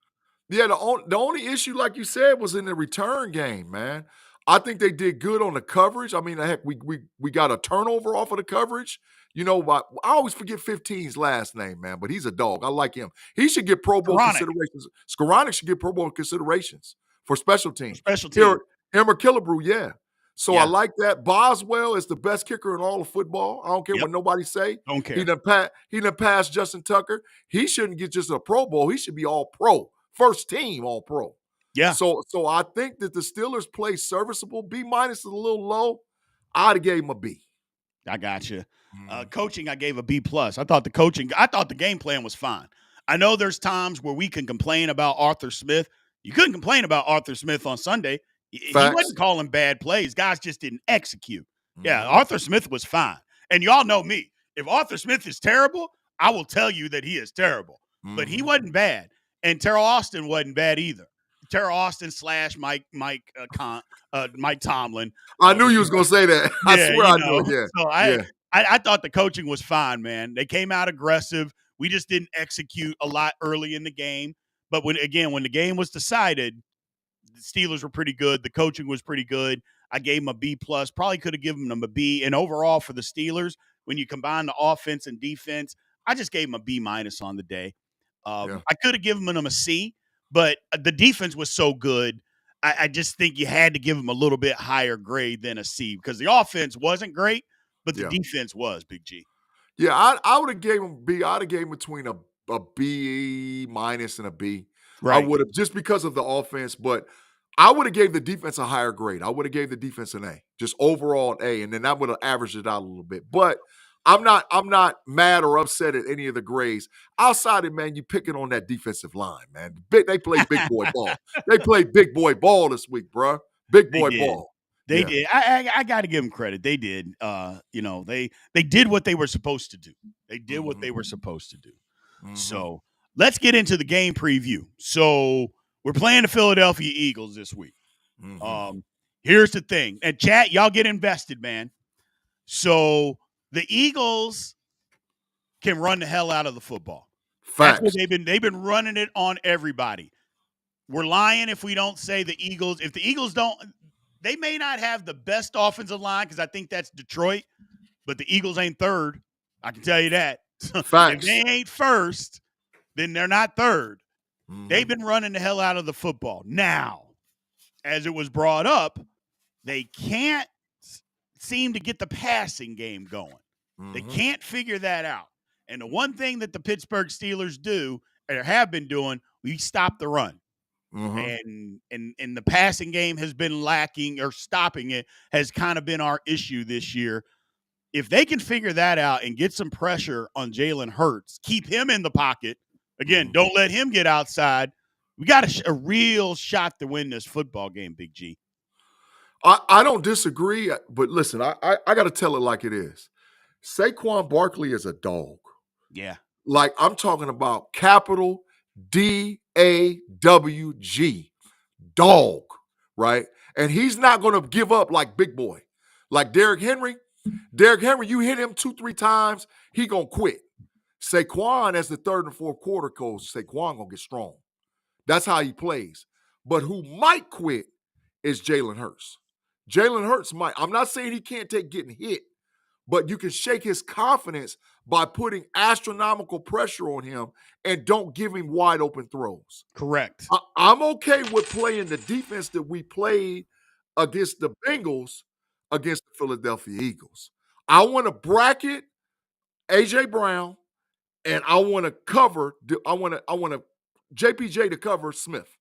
Yeah, the only issue, like you said, was in the return game, man. I think they did good on the coverage. I mean, heck, we got a turnover off of the coverage. I always forget 15's last name, man, but he's a dog. I like him. He should get Pro Bowl considerations. Skoranek should get Pro Bowl considerations for special teams. Him or Killebrew, yeah. So I like that. Boswell is the best kicker in all of football. I don't care what nobody say. Don't care. He done passed Justin Tucker. He shouldn't get just a Pro Bowl. He should be all pro. First team all pro. Yeah. So I think that the Steelers play serviceable. B minus is a little low. I'd have gave him a B. I got you. Coaching, I gave a B plus. I thought the game plan was fine. I know there's times where we can complain about Arthur Smith. You couldn't complain about Arthur Smith on Sunday. He wasn't calling bad plays. Guys just didn't execute. Yeah, Arthur Smith was fine. And y'all know me. If Arthur Smith is terrible, I will tell you that he is terrible. But he wasn't bad. And Terrell Austin wasn't bad either. Terrell Austin / Mike Tomlin. I knew you was going to say that. I swear I knew it. Yeah. So I thought the coaching was fine, man. They came out aggressive. We just didn't execute a lot early in the game. But when the game was decided, the Steelers were pretty good. The coaching was pretty good. I gave them a B plus. Probably could have given them a B. And overall for the Steelers, when you combine the offense and defense, I just gave them a B minus on the day. I could have given them a C, but the defense was so good. I just think you had to give them a little bit higher grade than a C because the offense wasn't great, but the defense was, Big G. Yeah, I would have gave him B. I would have gave him between a B minus and a B. Right. I would have, just because of the offense, but I would have gave the defense a higher grade. I would have gave the defense an A, just overall an A, and then that would have averaged it out a little bit. But I'm not mad or upset at any of the grades. Outside it, man, you picking on that defensive line, man. They play big boy ball. They played big boy ball this week, bro. Big They boy did. ball. They did. I got to give them credit. They did. They did what they were supposed to do. They did what they were supposed to do. So let's get into the game preview. So we're playing the Philadelphia Eagles this week. Here's the thing. And chat, y'all get invested, man. So the Eagles can run the hell out of the football. Facts. That's what they've been running it on everybody. We're lying if we don't say the Eagles. If the Eagles don't, they may not have the best offensive line because I think that's Detroit, but the Eagles ain't third. I can tell you that. Facts. If they ain't first, then they're not third. They've been running the hell out of the football. Now, as it was brought up, they can't seem to get the passing game going. They can't figure that out. And the one thing that the Pittsburgh Steelers do, or have been doing, we stop the run. And the passing game has been lacking, or stopping it has kind of been our issue this year. If they can figure that out and get some pressure on Jalen Hurts, keep him in the pocket, again, don't let him get outside, we got a real shot to win this football game, Big G. I don't disagree, but listen, I got to tell it like it is. Saquon Barkley is a dog. Yeah. Like, I'm talking about capital D-A-W-G. Dog, right? And he's not going to give up like big boy. Like Derrick Henry. Derrick Henry, you hit him 2-3 times, he going to quit. Saquon, as the third and fourth quarter goes, Saquon going to get strong. That's how he plays. But who might quit is Jalen Hurts. Jalen Hurts might. I'm not saying he can't take getting hit, but you can shake his confidence by putting astronomical pressure on him and don't give him wide open throws. Correct. I'm okay with playing the defense that we played against the Bengals against the Philadelphia Eagles. I want to bracket A.J. Brown, and I want to cover. I want JPJ to cover Smith.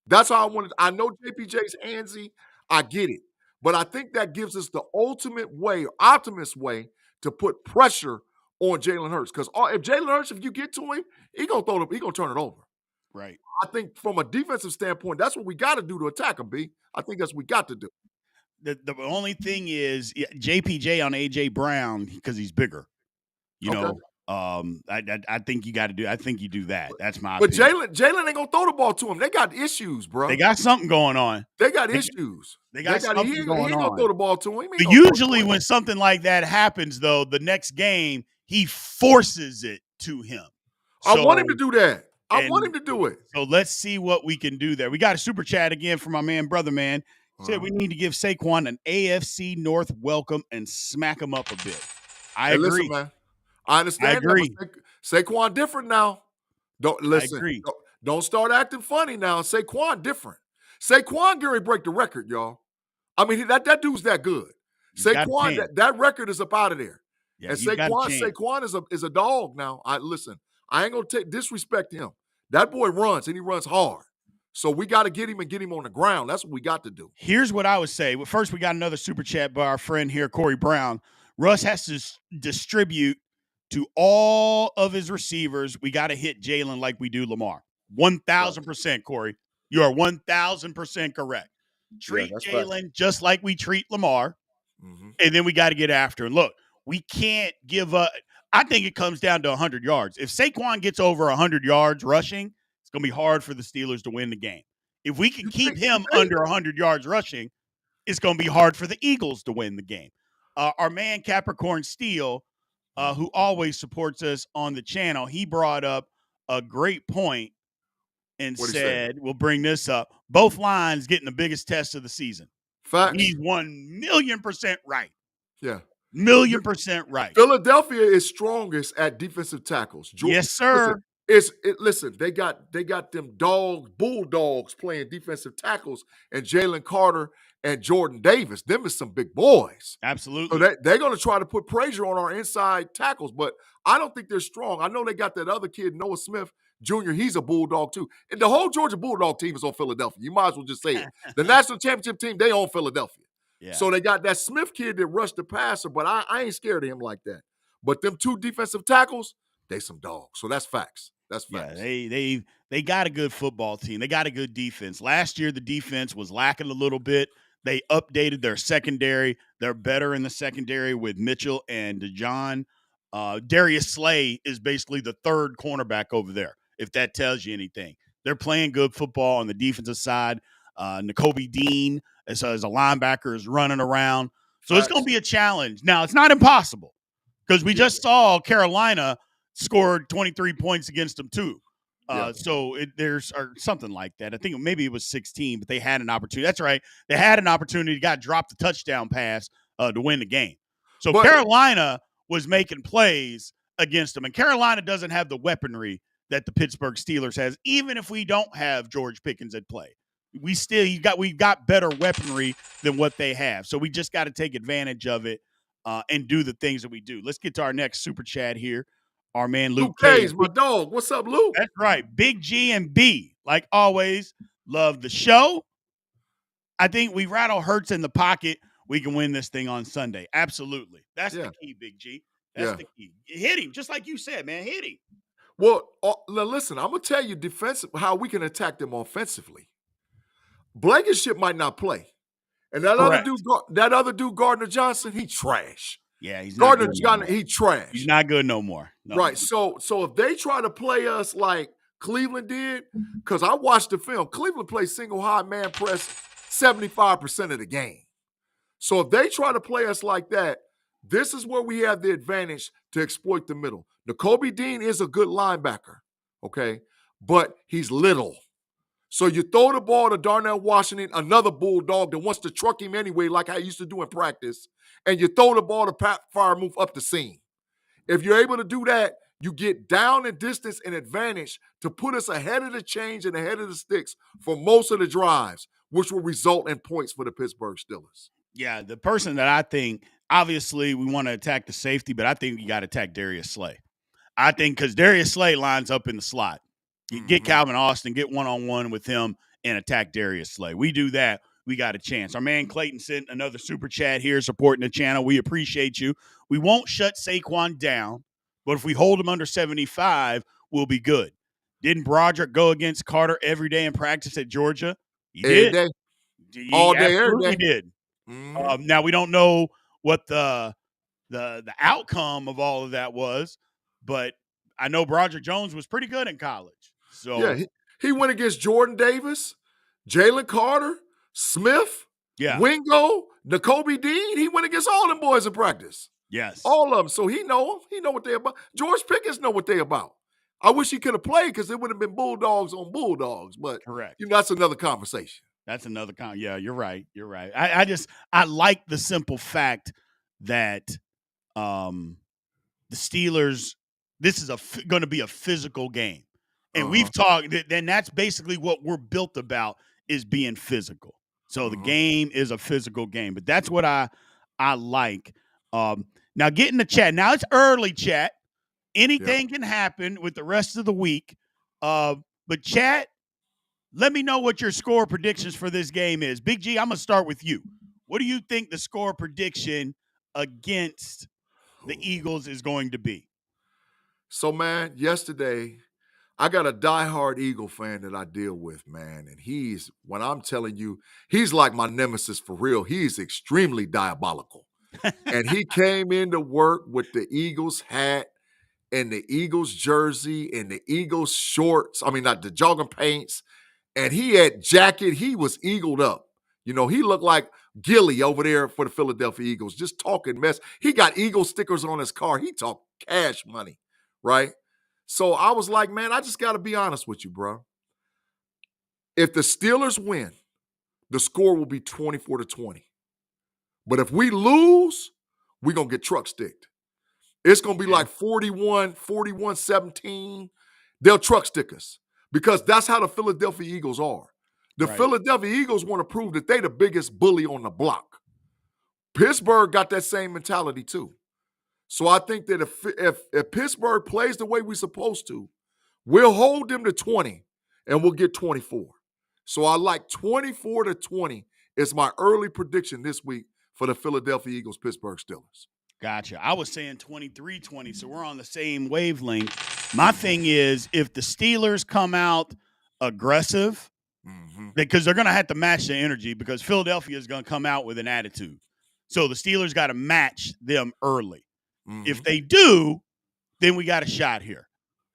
That's how I want it. I know JPJ's handsy. I get it. But I think that gives us the ultimate way, optimist way, to put pressure on Jalen Hurts. Because if Jalen Hurts, if you get to him, he's going to turn it over. Right. I think from a defensive standpoint, that's what we got to do to attack him, B. I think that's what we got to do. The only thing is JPJ on A.J. Brown because he's bigger. You know, I think you got to do. I think you do that. That's my opinion. But Jalen ain't gonna throw the ball to him. They got issues, bro. They got something going on. They got issues. They got something going on. He ain't gonna throw the ball to him. But usually when something like that happens, though, the next game he forces it to him. So, I want him to do that. I want him to do it. So let's see what we can do there. We got a super chat again from my man, Brother Man. Said we need to give Saquon an AFC North welcome and smack him up a bit. I agree. Listen, man. I understand. I agree. Saquon different now. Don't listen. I agree. Don't start acting funny now. Saquon different. Saquon Gary break the record, y'all. I mean, that dude's that good. Saquon, that record is up out of there. Yeah, and Saquon is a dog now. I ain't gonna disrespect him. That boy runs and he runs hard. So we got to get him and get him on the ground. That's what we got to do. Here's what I would say. Well, first, we got another super chat by our friend here, Corey Brown. Russ has to distribute to all of his receivers. We got to hit Jalen like we do Lamar. 1,000%, Corey. You are 1,000% correct. Treat Jalen just like we treat Lamar, and then we got to get after him. Look, we can't give up. I think it comes down to 100 yards. If Saquon gets over 100 yards rushing, it's going to be hard for the Steelers to win the game. If we can keep him under 100 yards rushing, it's going to be hard for the Eagles to win the game. Our man Capricorn Steel, who always supports us on the channel, he brought up a great point and said, we'll bring this up, both lines getting the biggest test of the season. Facts. He's 1,000,000% right. Yeah. 1,000,000% right. Philadelphia is strongest at defensive tackles. Yes, sir. Listen, they got them bulldogs playing defensive tackles, and Jalen Carter and Jordan Davis. Them is some big boys. Absolutely. So they're going to try to put pressure on our inside tackles, but I don't think they're strong. I know they got that other kid, Noah Smith Jr. He's a bulldog too. And the whole Georgia Bulldog team is on Philadelphia. You might as well just say it. The national championship team, they own Philadelphia. Yeah. So they got that Smith kid that rushed the passer, but I ain't scared of him like that. But them 2 defensive tackles, they some dogs. So that's facts. That's Yeah, facts. they got a good football team. They got a good defense. Last year, the defense was lacking a little bit. They updated their secondary. They're better in the secondary with Mitchell and DeJohn. Darius Slay is basically the third cornerback over there, if that tells you anything. They're playing good football on the defensive side. Nakobe Dean, as a linebacker, is running around. So it's going to be a challenge. Now, it's not impossible because we just saw Carolina scored 23 points against them too. So there's or something like that. I think maybe it was 16, but they had an opportunity. That's right. They had an opportunity, got dropped the touchdown pass to win the game. So Carolina was making plays against them, and Carolina doesn't have the weaponry that the Pittsburgh Steelers has. Even if we don't have George Pickens at play, we've got better weaponry than what they have. So we just got to take advantage of it and do the things that we do. Let's get to our next super chat here. Our man Luke K's my dog. What's up, Luke? That's right. Big G and B, like always, love the show. I think we rattle Hurts in the pocket. We can win this thing on Sunday. Absolutely. That's the key, Big G. That's the key. Hit him, just like you said, man. Hit him. Well, listen, I'm going to tell you how we can attack them offensively. Blankenship might not play. And that other dude, Gardner Johnson, he trash. Yeah, he's not good no more. He trash. He's not good no more. No. Right. So if they try to play us like Cleveland did, because I watched the film, Cleveland plays single high man press 75% of the game. So if they try to play us like that, this is where we have the advantage to exploit the middle. Nakobe Dean is a good linebacker, okay? But he's little. So you throw the ball to Darnell Washington, another bulldog that wants to truck him anyway, like I used to do in practice, and you throw the ball to Pat Freiermuth up the seam. If you're able to do that, you get down in distance and advantage to put us ahead of the chains and ahead of the sticks for most of the drives, which will result in points for the Pittsburgh Steelers. Yeah, the person that I think, obviously we want to attack the safety, but I think you got to attack Darius Slay. I think because Darius Slay lines up in the slot. You get Calvin Austin, get one-on-one with him, and attack Darius Slay. We do that, we got a chance. Our man Clayton sent another super chat here supporting the channel. We appreciate you. We won't shut Saquon down, but if we hold him under 75, we'll be good. Didn't Broderick go against Carter every day in practice at Georgia? He did. Day. He all day, absolutely every day. Did. Now, we don't know what the outcome of all of that was, but I know Broderick Jones was pretty good in college. So yeah, he went against Jordan Davis, Jalen Carter, Smith, Wingo, Nakobe Dean. He went against all them boys in practice. Yes. All of them. So he know them. He know what they about. George Pickens know what they about. I wish he could have played because it would have been Bulldogs on Bulldogs. But correct. That's another conversation. That's another Yeah, you're right. You're right. I like the simple fact that the Steelers, this is going to be a physical game. And we've talked, then that's basically what we're built about, is being physical. So the game is a physical game. But that's what I like. Now get in the chat. Now it's early chat. Anything can happen with the rest of the week. But chat, let me know what your score predictions for this game is. Big G, I'm going to start with you. What do you think the score prediction against the Eagles is going to be? So, man, yesterday, I got a diehard Eagle fan that I deal with, man. And when I'm telling you, he's like my nemesis for real. He's extremely diabolical. And he came into work with the Eagles hat and the Eagles jersey and the Eagles shorts. I mean, not the jogging pants. And he had jacket. He was eagled up. He looked like Gilly over there for the Philadelphia Eagles, just talking mess. He got Eagle stickers on his car. He talked cash money, right? So I was like, man, I just got to be honest with you, bro. If the Steelers win, the score will be 24-20. But if we lose, we're going to get truck sticked. It's going to be like 41-17. They'll truck stick us because that's how the Philadelphia Eagles are. The Philadelphia Eagles want to prove that they're the biggest bully on the block. Pittsburgh got that same mentality too. So I think that if Pittsburgh plays the way we're supposed to, we'll hold them to 20 and we'll get 24. So I like 24-20 is my early prediction this week for the Philadelphia Eagles, Pittsburgh Steelers. Gotcha. I was saying 23-20, so we're on the same wavelength. My thing is, if the Steelers come out aggressive, because they're going to have to match the energy, because Philadelphia is going to come out with an attitude. So the Steelers got to match them early. If they do, then we got a shot here.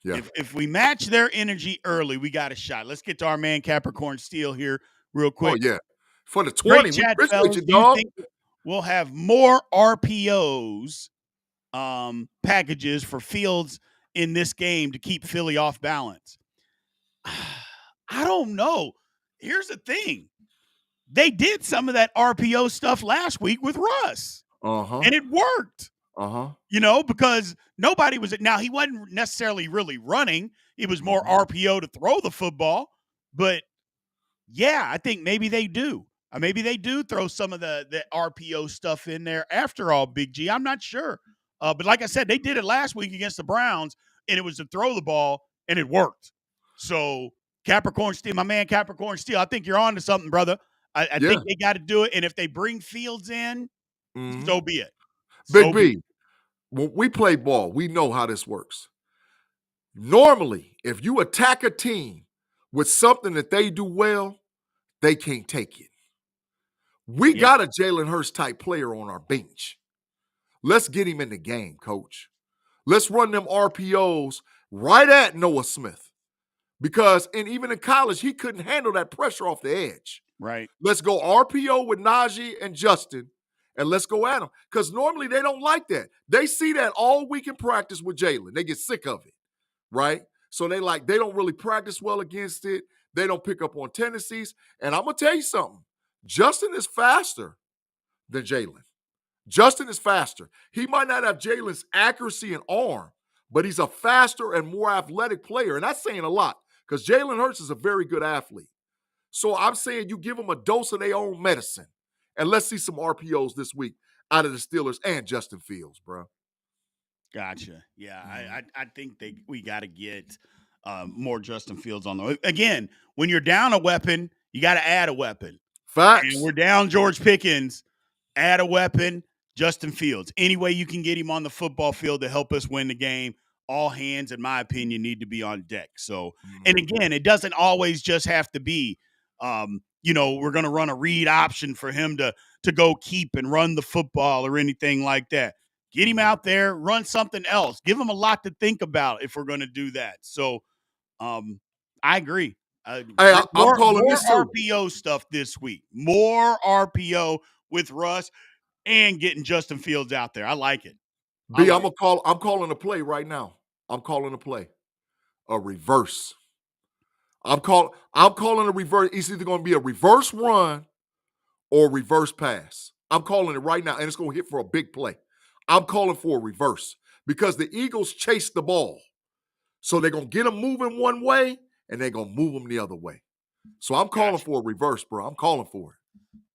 Yeah. If we match their energy early, we got a shot. Let's get to our man Capricorn Steel here real quick. Oh, yeah. For the 20, Great we chat, appreciate fellas. you, Do you dog. think we'll have more RPOs packages for Fields in this game to keep Philly off balance? I don't know. Here's the thing. They did some of that RPO stuff last week with Russ. And it worked. Because nobody was – now, he wasn't necessarily really running. It was more RPO to throw the football. But, yeah, I think maybe they do. Maybe they do throw some of the RPO stuff in there after all, Big G. I'm not sure. But like I said, they did it last week against the Browns, and it was to throw the ball, and it worked. So, Capricorn Steel, my man Capricorn Steel, I think you're on to something, brother. I think they got to do it. And if they bring Fields in, so be it. Big B, when we play ball, we know how this works. Normally, if you attack a team with something that they do well, they can't take it. We got a Jalen Hurts type player on our bench. Let's get him in the game, coach. Let's run them RPOs right at Noah Smith. Because even in college, he couldn't handle that pressure off the edge. Right. Let's go RPO with Najee and Justin, and let's go at them. Because normally they don't like that. They see that all week in practice with Jalen. They get sick of it, right? So they don't really practice well against it. They don't pick up on tendencies. And I'm going to tell you something. Justin is faster than Jalen. Justin is faster. He might not have Jalen's accuracy and arm, but he's a faster and more athletic player. And that's saying a lot because Jalen Hurts is a very good athlete. So I'm saying you give them a dose of their own medicine. And let's see some RPOs this week out of the Steelers and Justin Fields, bro. Gotcha. Yeah, I think we got to get more Justin Fields on the. Again, when you're down a weapon, you got to add a weapon. Facts. And we're down George Pickens. Add a weapon, Justin Fields. Any way you can get him on the football field to help us win the game, all hands, in my opinion, need to be on deck. So, and again, it doesn't always just have to be, we're going to run a read option for him to go keep and run the football or anything like that. Get him out there, run something else. Give him a lot to think about if we're going to do that. So, I agree. I'm calling this more RPO stuff this week. More RPO with Russ and getting Justin Fields out there. I like it. I'm calling a play right now. I'm calling a play. A reverse. I'm calling a reverse. It's either going to be a reverse run or a reverse pass. I'm calling it right now, and it's going to hit for a big play. I'm calling for a reverse because the Eagles chase the ball. So they're going to get them moving one way, and they're going to move them the other way. So I'm calling for a reverse, bro. I'm calling for it.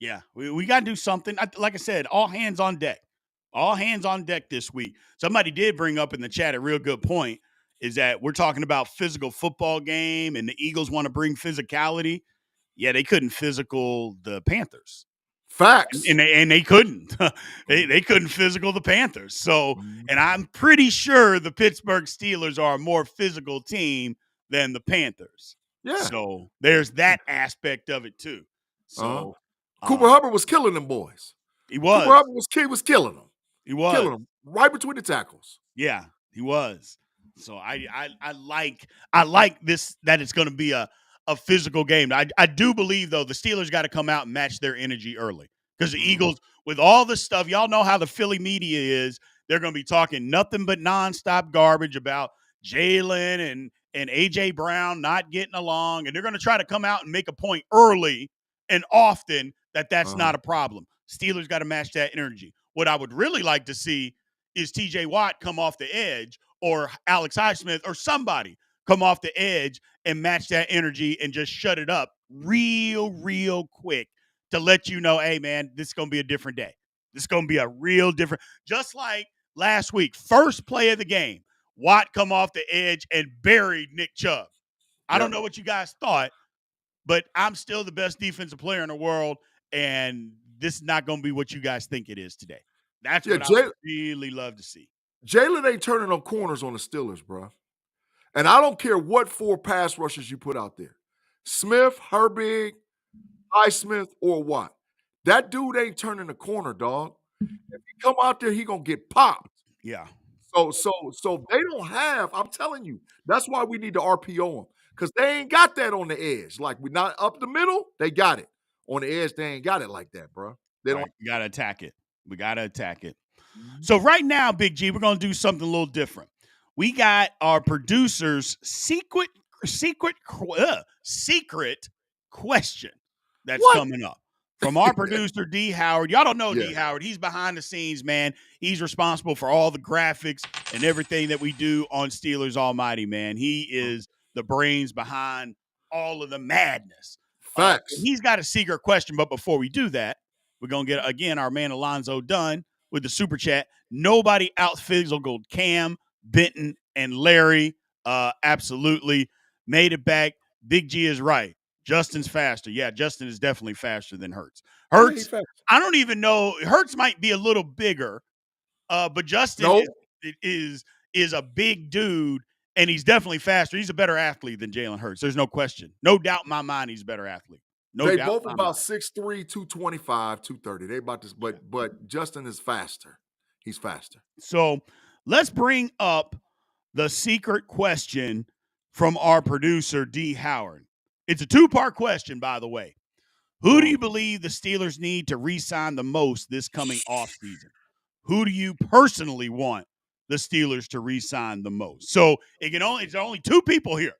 Yeah, we got to do something. Like I said, all hands on deck. All hands on deck this week. Somebody did bring up in the chat a real good point, is that we're talking about physical football game, and the Eagles want to bring physicality. Yeah, they couldn't physical the Panthers. Facts. And they couldn't. they couldn't physical the Panthers. So, and I'm pretty sure the Pittsburgh Steelers are a more physical team than the Panthers. Yeah. So there's that aspect of it too. So Cooper Hubbard was killing them boys. He was. Cooper Hubbard was killing them. He was killing them right between the tackles. Yeah, he was. So I like this, that it's going to be a physical game. I do believe though the Steelers got to come out and match their energy early, because the Eagles, with all this stuff, y'all know how the Philly media is. They're going to be talking nothing but nonstop garbage about Jalen and AJ Brown not getting along, and they're going to try to come out and make a point early and often that's not a problem. Steelers got to match that energy. What I would really like to see is TJ Watt come off the edge, or Alex Highsmith, or somebody come off the edge and match that energy and just shut it up real quick to let you know, hey, man, this is going to be a different day. This is going to be a real different, just like last week, first play of the game, Watt come off the edge and buried Nick Chubb. I don't know what you guys thought, but I'm still the best defensive player in the world, and this is not going to be what you guys think it is today. That's Yeah, what I would really love to see. Jalen ain't turning no corners on the Steelers, bro. And I don't care what 4 pass rushers you put out there. Smith, Herbig, Highsmith, or what. That dude ain't turning a corner, dog. If he come out there, he gonna get popped. Yeah. So they don't have. I'm telling you, that's why we need to RPO them because they ain't got that on the edge. Like we not up the middle, they got it on the edge. They ain't got it like that, bro. They Right. don't. We gotta attack it. We gotta attack it. Mhm. So right now, Big G, we're gonna do something a little different. We got our producer's secret question that's What? coming up from our producer D Howard. Y'all don't know Yeah. D Howard. He's behind the scenes, man. He's responsible for all the graphics and everything that we do on Steelers Almighty, man. He is the brains behind all of the madness. Facts. He's got a secret question, but before we do that, we're gonna get again our man Alonzo Dunn with the super chat. Nobody out-physical Cam, Benton, and Larry. Absolutely made it back. Big G is right. Justin's faster. Yeah, Justin is definitely faster than Hurts. Yeah, Hurts, he's fast. I don't even know. Hurts might be a little bigger, but Justin No. is a big dude, and he's definitely faster. He's a better athlete than Jalen Hurts. There's no question. No doubt in my mind he's a better athlete. No They doubt both in my about mind. 6'3", 225, 230. They about this, but Justin is faster. He's faster. So let's bring up the secret question from our producer, D. Howard. It's a two-part question, by the way. Who do you believe the Steelers need to re-sign the most this coming offseason? Who do you personally want the Steelers to re-sign the most? So it's only two people here.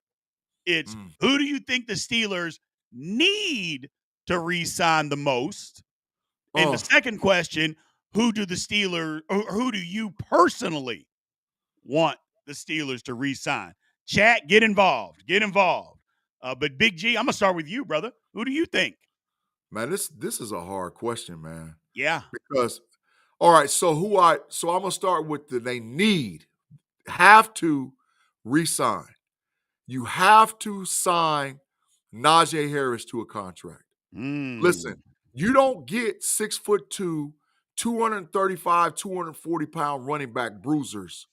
It's who do you think the Steelers need to re-sign the most? And the second question, who do you personally want the Steelers to re-sign? Chat, get involved. But Big G, I'm gonna start with you, brother. Who do you think? Man, this is a hard question, man. Yeah. Because all right, so I'm gonna start with they have to re-sign. You have to sign Najee Harris to a contract. Listen, you don't get 6'2", 235, 240-pound running back bruisers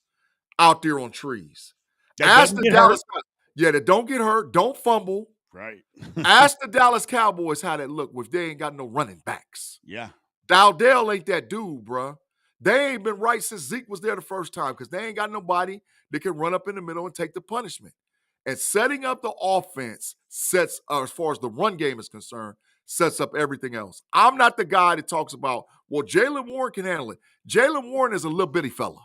out there on trees. Ask the Dallas Cowboys. Yeah, that don't get hurt, don't fumble. Right. Ask the Dallas Cowboys how that look if they ain't got no running backs. Yeah. Dowdell ain't that dude, bruh. They ain't been right since Zeke was there the first time because they ain't got nobody that can run up in the middle and take the punishment. And setting up the offense sets, as far as the run game is concerned, sets up everything else. I'm not the guy that talks about, well, Jaylen Warren can handle it. Jaylen Warren is a little bitty fella.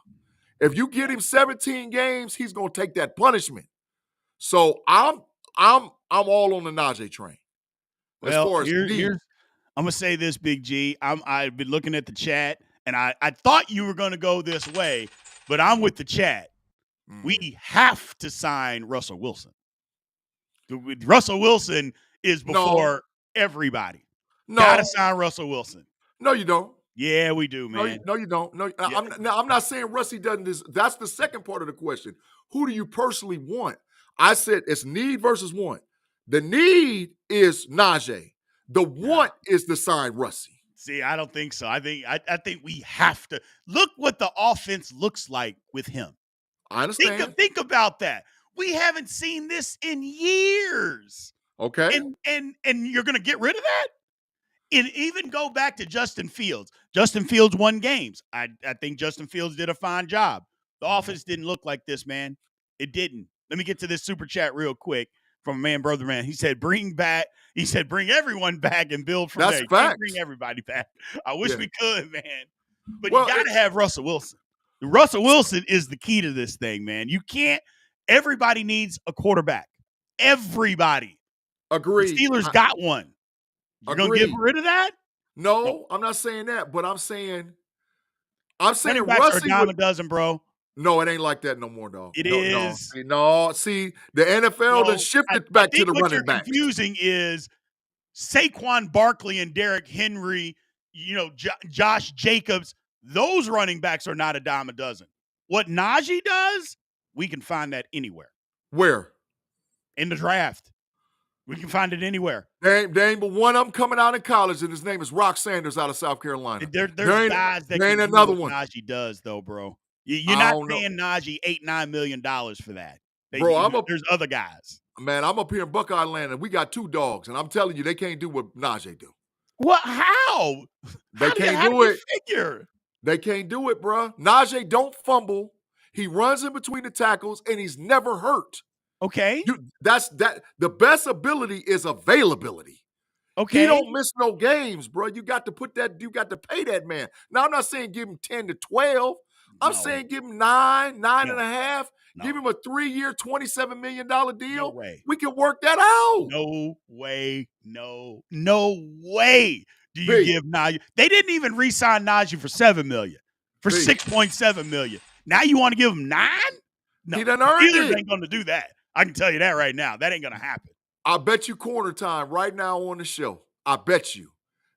If you get him 17 games, he's gonna take that punishment. So I'm all on the Najee train. As far as I'm gonna say this, Big G. I've been looking at the chat, and I thought you were gonna go this way, but I'm with the chat. We have to sign Russell Wilson. Russell Wilson is before everybody. Gotta sign Russell Wilson. No, you don't. Yeah, we do, man. No, you don't. No, Yeah. I'm not saying Russie doesn't. That's the second part of the question. Who do you personally want? I said it's need versus want. The need is Najee. The want is to sign Russie. See, I don't think so. I think we have to look what the offense looks like with him. I understand. Think about that. We haven't seen this in years. Okay. And you're gonna get rid of that? And even go back to Justin Fields. Justin Fields won games. I think Justin Fields did a fine job. The offense didn't look like this, man. It didn't. Let me get to this super chat real quick from Brother Man. He said, bring everyone back and build from there. Facts. Bring everybody back. I wish we could, man. But you got to have Russell Wilson. Russell Wilson is the key to this thing, man. You can't. Everybody needs a quarterback. Everybody. Agreed. The Steelers got one. You're going to get rid of that? No, I'm not saying that, but I'm saying running backs are a dime a dozen, bro. No, it ain't like that no more, dog. It is. No, see, the NFL done shifted back to the running back. What's confusing is Saquon Barkley and Derrick Henry, Josh Jacobs, those running backs are not a dime a dozen. What Najee does, we can find that anywhere. Where? In the draft. We can find it anywhere. There ain't but one of them coming out in college, and his name is Rock Sanders out of South Carolina. There's There guys that ain't can do another what one. Najee does, though, bro. You're I not don't know. paying Najee $8-9 million for that. Bro, There's other guys. Man, I'm up here in Buckeye Land, and we got 2 dogs, and I'm telling you, they can't do what Najee do. What? How? They can't how do you it. Figure? They can't do it, bro. Najee don't fumble. He runs in between the tackles, and he's never hurt. Okay. The best ability is availability. Okay. He don't miss no games, bro. You got to pay that man. Now, I'm not saying give him 10 to 12. I'm saying give him 9 and a half. Give him a 3-year, $27 million deal. No way. We can work that out. No way. No way do you give Najee. They didn't even re-sign Najee for $7 million, for $6.7 million. Now you want to give him 9? No, he done earned Steelers it. ain't going to do that. I can tell you that right now. That ain't going to happen. I bet you corner time right now on the show. I bet you.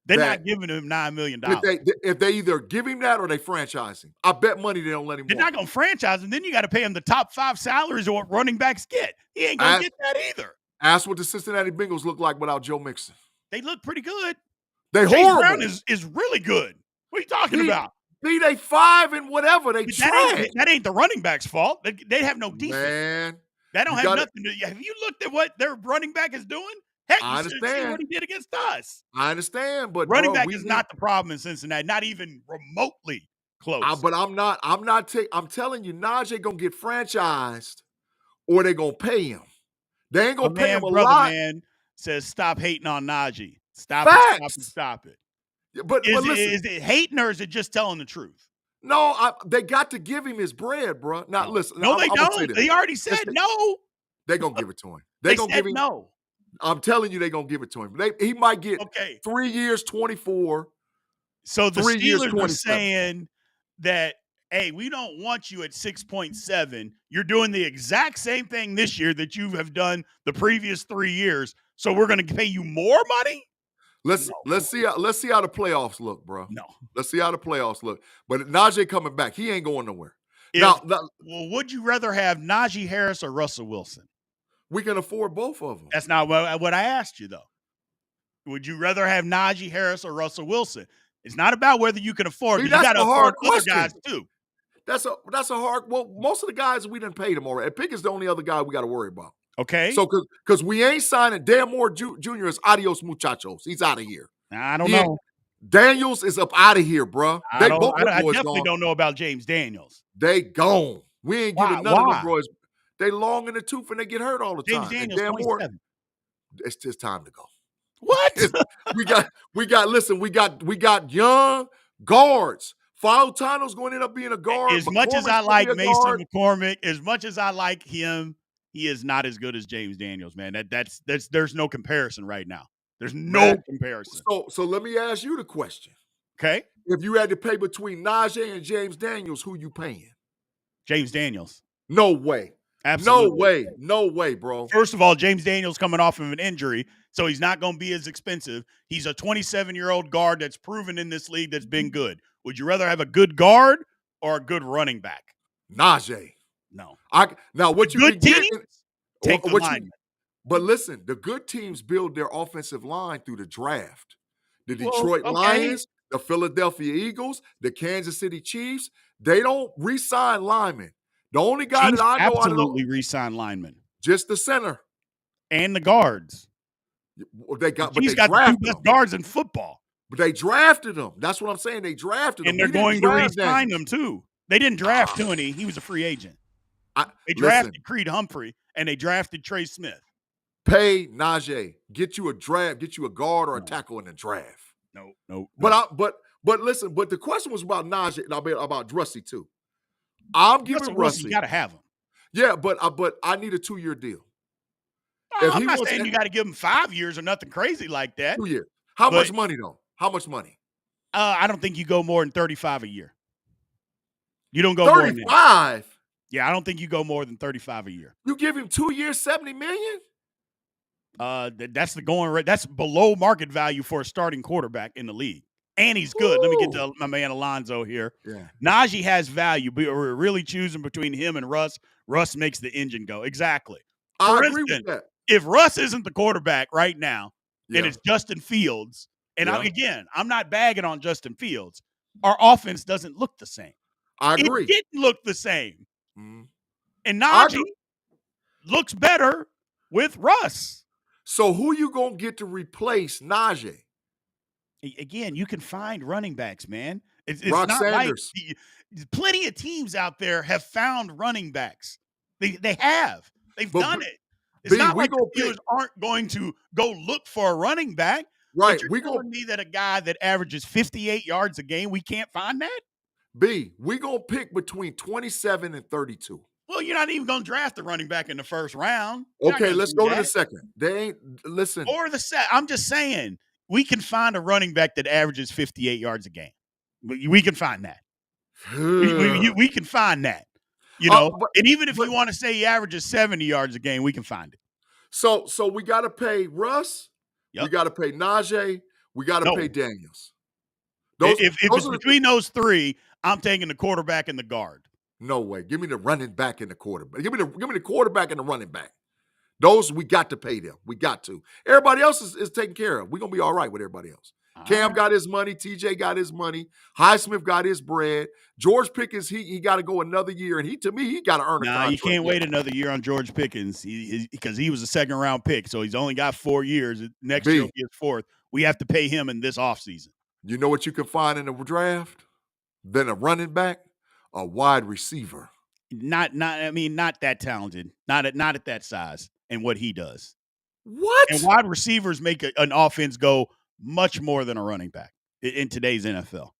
They're not giving him $9 million. If they either give him that or they franchise him, I bet money they don't let him. They're not going to franchise him. Then you got to pay him the top 5 salaries or what running backs get. He ain't going to get that either. Ask what the Cincinnati Bengals look like without Joe Mixon. They look pretty good. They Chase horrible. Brown is really good. What are you talking about? They 5 and whatever. They trash. That ain't the running back's fault. They have no defense. Man, that don't have nothing to. Have you looked at what their running back is doing? Heck, I you should see what he did against us. I understand, but running back is not the problem in Cincinnati, not even remotely close. But I'm telling you, Najee gonna get franchised, or they gonna pay him. They ain't gonna pay him a lot. Man says, "Stop hating on Najee. Stop it." Yeah, but listen, is it hating or is it just telling the truth? No, they got to give him his bread, bro. Now listen, no, they don't. They already said no. They're gonna give it to him. They're gonna give him no. I'm telling you, they're gonna give it to him. He might get 3 years, 24. So the Steelers are saying that, hey, we don't want you at 6.7. You're doing the exact same thing this year that you have done the previous 3 years. So we're going to pay you more money. Let's see how the playoffs look, bro. No, let's see how the playoffs look. But Najee coming back, he ain't going nowhere. Well, would you rather have Najee Harris or Russell Wilson? We can afford both of them. That's not what I asked you, though. Would you rather have Najee Harris or Russell Wilson? It's not about whether you can afford. You got to afford other guys too. That's a hard. Well, most of the guys we didn't pay them already. Pickens the only other guy we got to worry about. Okay. So because we ain't signing Dan Moore Jr. is adios muchachos. He's out of here. I don't know. Daniels is up out of here, bro. I definitely don't know about James Daniels. They gone. We ain't giving none of them boys. They long in the tooth and they get hurt all the time. James Daniels, 27. It's just time to go. What? we got young guards. Fautano's going to end up being a guard. As much as I like Mason McCormick, as much as I like him, he is not as good as James Daniels, man. There's no comparison right now. There's no comparison. So let me ask you the question. Okay. If you had to pay between Najee and James Daniels, who you paying? James Daniels. No way. Absolutely. No way, bro. First of all, James Daniels coming off of an injury, so he's not going to be as expensive. He's a 27-year-old guard that's proven in this league that's been good. Would you rather have a good guard or a good running back? Najee. No. Now what you good teams take the lineman. But listen, the good teams build their offensive line through the draft. The Detroit Lions, the Philadelphia Eagles, the Kansas City Chiefs, they don't re-sign linemen. The only guy that I know absolutely re-sign linemen. Just the center. And the guards. They got the two best guards in football. But they drafted them. That's what I'm saying. They drafted them. And they're going to re-sign them too. They didn't draft Tooney. He was a free agent. They drafted Creed Humphrey and they drafted Trey Smith. Pay Najee. Get you a guard or a tackle in the draft. No. But listen, but the question was about Najee, about Rusty too. I'm giving Rusty. You got to have him. Yeah, but I need a 2-year deal. I'm not saying you got to give him 5 years or nothing crazy like that. 2 years. How much money though? How much money? I don't think you go more than 35 a year. You don't go 35? More than yeah, I don't think you go more than 35 a year. You give him 2 years, $70 million? That's the going rate. That's below market value for a starting quarterback in the league. And he's good. Ooh. Let me get to my man Alonzo here. Yeah. Najee has value, but we're really choosing between him and Russ. Russ makes the engine go. Exactly. I agree with that. if Russ isn't the quarterback right now, and Yeah. it's Justin Fields, and Yeah. I'm not bagging on Justin Fields, our offense doesn't look the same. I It agree. didn't look the same. Mhm. And I Najee agree. looks better with Russ. So who you gonna get to replace Najee? Again, you can find running backs, man. It's Brock not like Sanders. plenty of teams out there have found running backs. They have. They've But done it. It's B, not we like the gonna pick Steelers aren't going to go look for a running back. right. But you're We gonna telling me that a guy that averages 58 yards a game, we can't find that? B. We gonna pick between 27 and 32. Well, you're not even going to draft a running back in the first round. You're not Okay, gonna let's do go to the that. second. They ain't listen. Or the set. I'm just saying we can find a running back that averages 58 yards a game. We can find that. We can find that. You know, and even if you want to say he averages 70 yards a game, we can find it. So we got to pay Russ. Yep. We got to pay Najee. We got to pay Daniels. If it's between those three, I'm taking the quarterback and the guard. No way. Give me the running back and the quarterback. Give me the quarterback and the running back. Those we got to pay them. We got to. Everybody else is taken care of. We're gonna be all right with everybody else. Cam got his money. TJ got his money. Highsmith got his bread. George Pickens, he got to go another year, and he got to earn a contract. You can't wait another year on George Pickens because he was a second-round pick, so he's only got 4 years. Next year will be his fourth. We have to pay him in this offseason. You know what you can find in the draft? Then a running back, a wide receiver. Not that talented. Not at that size and what he does. What? And wide receivers make an offense go much more than a running back in today's NFL.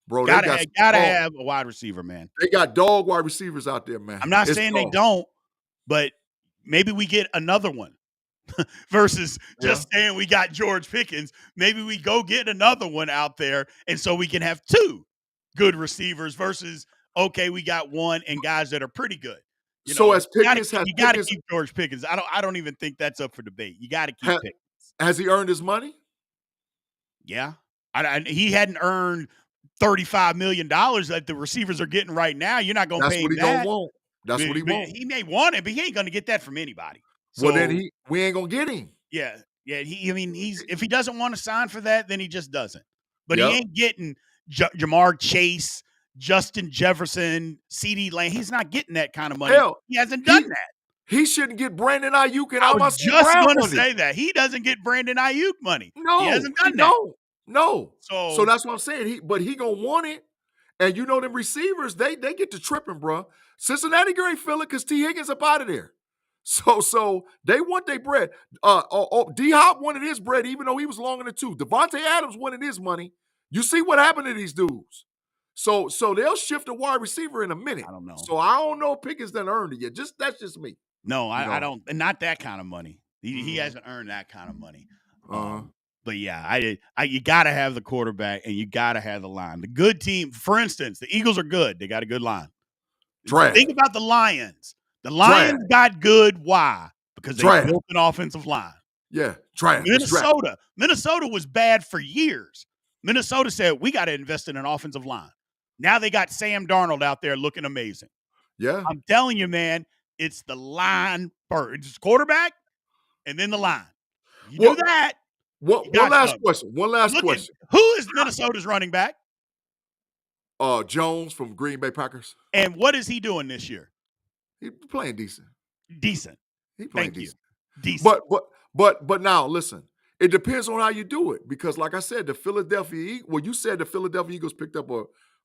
Bro, gotta have a wide receiver, man. They got dog wide receivers out there, man. I'm not saying they don't, but maybe we get another one versus just saying we got George Pickens. Maybe we go get another one out there, and so we can have two good receivers versus we got one and guys that are pretty good. You got to keep George Pickens. I don't even think that's up for debate. You got to keep Pickens. Has he earned his money? Yeah. He hadn't earned $35 million that the receivers are getting right now. You're not going to pay him that. That's what he gonna want. That's what he wants. He may want it, but he ain't going to get that from anybody. So, well, then we ain't going to get him. Yeah. Yeah. If he doesn't want to sign for that, then he just doesn't. But he ain't getting Jamar Chase, Justin Jefferson, CeeDee Lamb. He's not getting that kind of money. Hell, he hasn't done that. He shouldn't get Brandon Ayuk and I was just going to say that. He doesn't get Brandon Ayuk money. No, he hasn't done that. No. So that's what I'm saying. But he gonna want it. And you know them receivers, they get to tripping, bro. Cincinnati getting feel it because T. Higgins up out of there. So they want their bread. D-Hop wanted his bread, even though he was long in the tooth. Devontae Adams wanted his money. You see what happened to these dudes. So they'll shift a wide receiver in a minute. I don't know. So I don't know if Pickens done earned it yet. That's just me. No, I don't. And not that kind of money. He hasn't earned that kind of money. But yeah, you got to have the quarterback and you got to have the line. The good team, for instance, the Eagles are good. They got a good line. Draft. Think about the Lions. The Lions got good. Why? Because they built an offensive line. Yeah, draft. Minnesota was bad for years. Minnesota said, we got to invest in an offensive line. Now they got Sam Darnold out there looking amazing. Yeah. I'm telling you, man, it's the line first. It's quarterback and then the line. You do that. One last question. Who is Minnesota's running back? Jones from Green Bay Packers. And what is he doing this year? He's playing decent. He playing decent. Decent. But now listen, it depends on how you do it. Because like I said, you said the Philadelphia Eagles picked up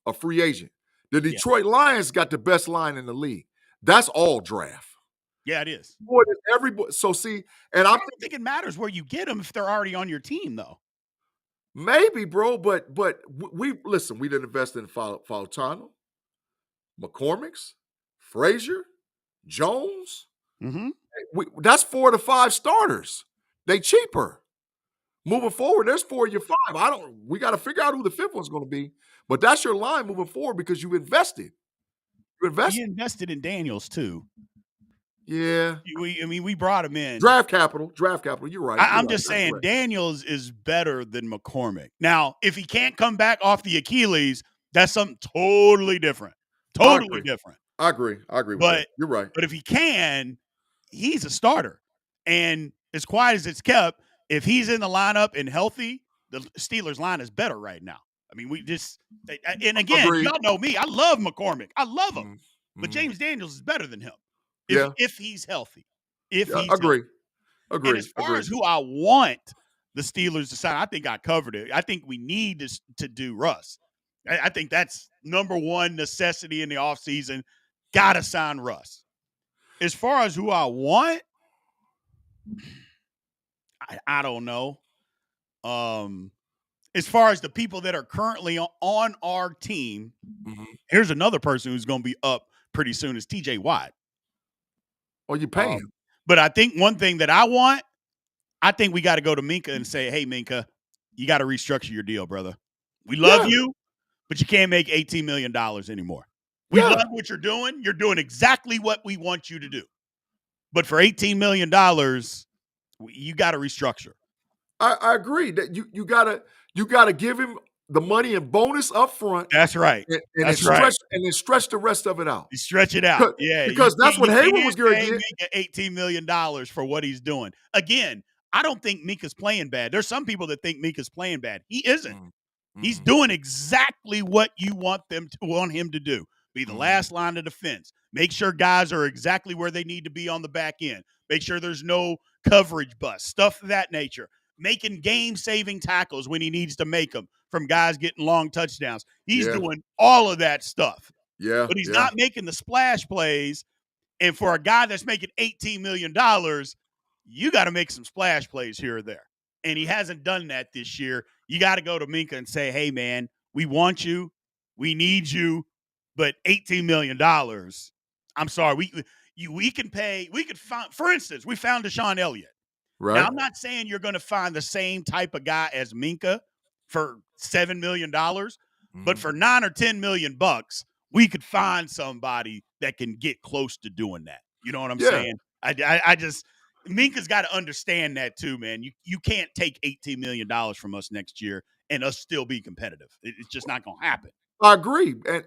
a free agent. The Detroit Lions got the best line in the league. That's all draft. Yeah, it is. More than everybody. So see, and I don't think it matters where you get them if they're already on your team, though. Maybe, bro, but we didn't invest in Fautano, McCormick's, Frazier, Jones. Mm-hmm. That's 4 to 5 starters. They cheaper. Moving forward, there's 4 of your 5. We got to figure out who the 5th one's going to be. But that's your line moving forward because you invested. You invested in Daniels too. Yeah. We brought him in. Draft capital. You're right. I'm just saying Daniels is better than McCormick. Now, if he can't come back off the Achilles, that's something totally different. Totally different. I agree with that. You're right. But if he can, he's a starter. And as quiet as it's kept, if he's in the lineup and healthy, the Steelers line is better right now. I mean, and again, Agreed. y'all know me. I love McCormick. I love him. But Mm-hmm. James Daniels is better than him Yeah. if he's healthy. If Yeah, he's healthy. And as far Agree. as who I want the Steelers to sign, I think I covered it. I think we need to do Russ. I think that's number one necessity in the offseason. Got to sign Russ. As far as who I want, I don't know. As far as the people that are currently on our team, here's another person who's going to be up pretty soon is TJ Watt. Oh, you paying? But I think one thing that I think we got to go to Minka and say, hey, Minka, you got to restructure your deal, brother. We love you, but you can't make $18 million anymore. We love what you're doing. You're doing exactly what we want you to do. But for $18 million, you got to restructure. I agree that you gotta give him the money and bonus up front. That's right. And That's then right. stretch the rest of it out. You stretch it out. Because that's what Hayward was going to get. $18 million for what he's doing. Again, I don't think Minka's playing bad. There's some people that think Minka's playing bad. He isn't. He's doing exactly what you want him to do. Be the last line of defense. Make sure guys are exactly where they need to be on the back end. Make sure there's no coverage bust, stuff of that nature. Making game-saving tackles when he needs to make them from guys getting long touchdowns. He's doing all of that stuff. Yeah. But he's not making the splash plays. And for a guy that's making $18 million, you got to make some splash plays here or there. And he hasn't done that this year. You got to go to Minka and say, hey, man, we want you. We need you. But $18 million, I'm sorry. We can pay. We could find, for instance, we found Deshaun Elliott. Right. Now, I'm not saying you're going to find the same type of guy as Minka for $7 million, but for $9 or $10 million, we could find somebody that can get close to doing that. You know what I'm saying? I just Minka's got to understand that too, man. You can't take $18 million from us next year and us still be competitive. It's just not going to happen. I agree. And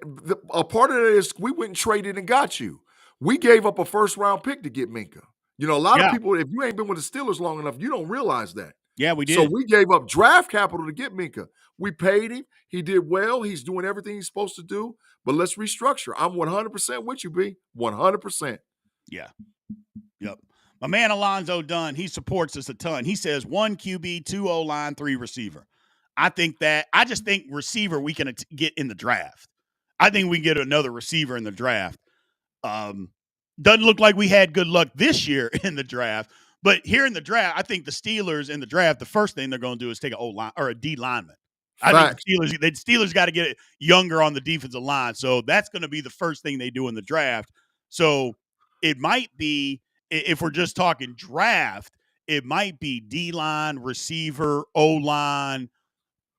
a part of it is we went and traded and got you. We gave up a first-round pick to get Minka. You know, a lot of people, if you ain't been with the Steelers long enough, you don't realize that. Yeah, we did. So we gave up draft capital to get Minka. We paid him. He did well. He's doing everything he's supposed to do. But let's restructure. I'm 100% with you, B. 100%. Yeah. Yep. My man Alonzo Dunn, he supports us a ton. He says 1 QB, 2 O-line, 3 receiver. I just think receiver we can get in the draft. I think we can get another receiver in the draft. Doesn't look like we had good luck this year in the draft. But here in the draft, I think the Steelers in the draft, the first thing they're going to do is take an O-line or a D lineman. I think the Steelers got to get it younger on the defensive line. So that's going to be the first thing they do in the draft. So it might be, if we're just talking draft, it might be D-line, receiver, O-line,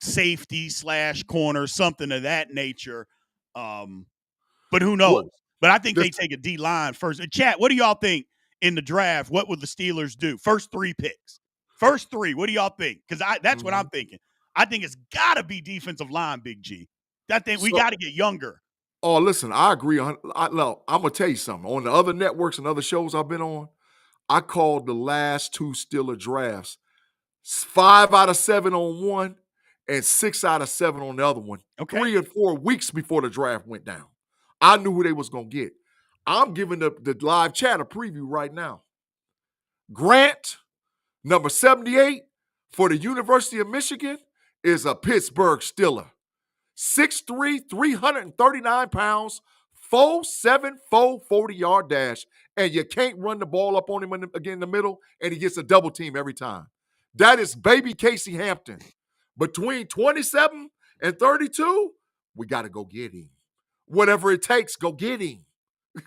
safety / corner, something of that nature. But who knows? But I think they take a D-line first. Chat, what do y'all think in the draft? What would the Steelers do? First 3 picks. First 3, what do y'all think? Because that's what I'm thinking. I think it's got to be defensive line, Big G. We got to get younger. Oh, listen, I agree. I'm going to tell you something. On the other networks and other shows I've been on, I called the last 2 Steeler drafts 5 out of 7 on one and 6 out of 7 on the other one. Okay. 3 or 4 weeks before the draft went down. I knew who they was going to get. I'm giving the live chat a preview right now. Grant, number 78 for the University of Michigan, is a Pittsburgh Steeler. 6'3", 339 pounds, 4.74 40-yard dash, and you can't run the ball up on him again in the middle, and he gets a double team every time. That is baby Casey Hampton. Between 27 and 32, we got to go get him. Whatever it takes, go get him.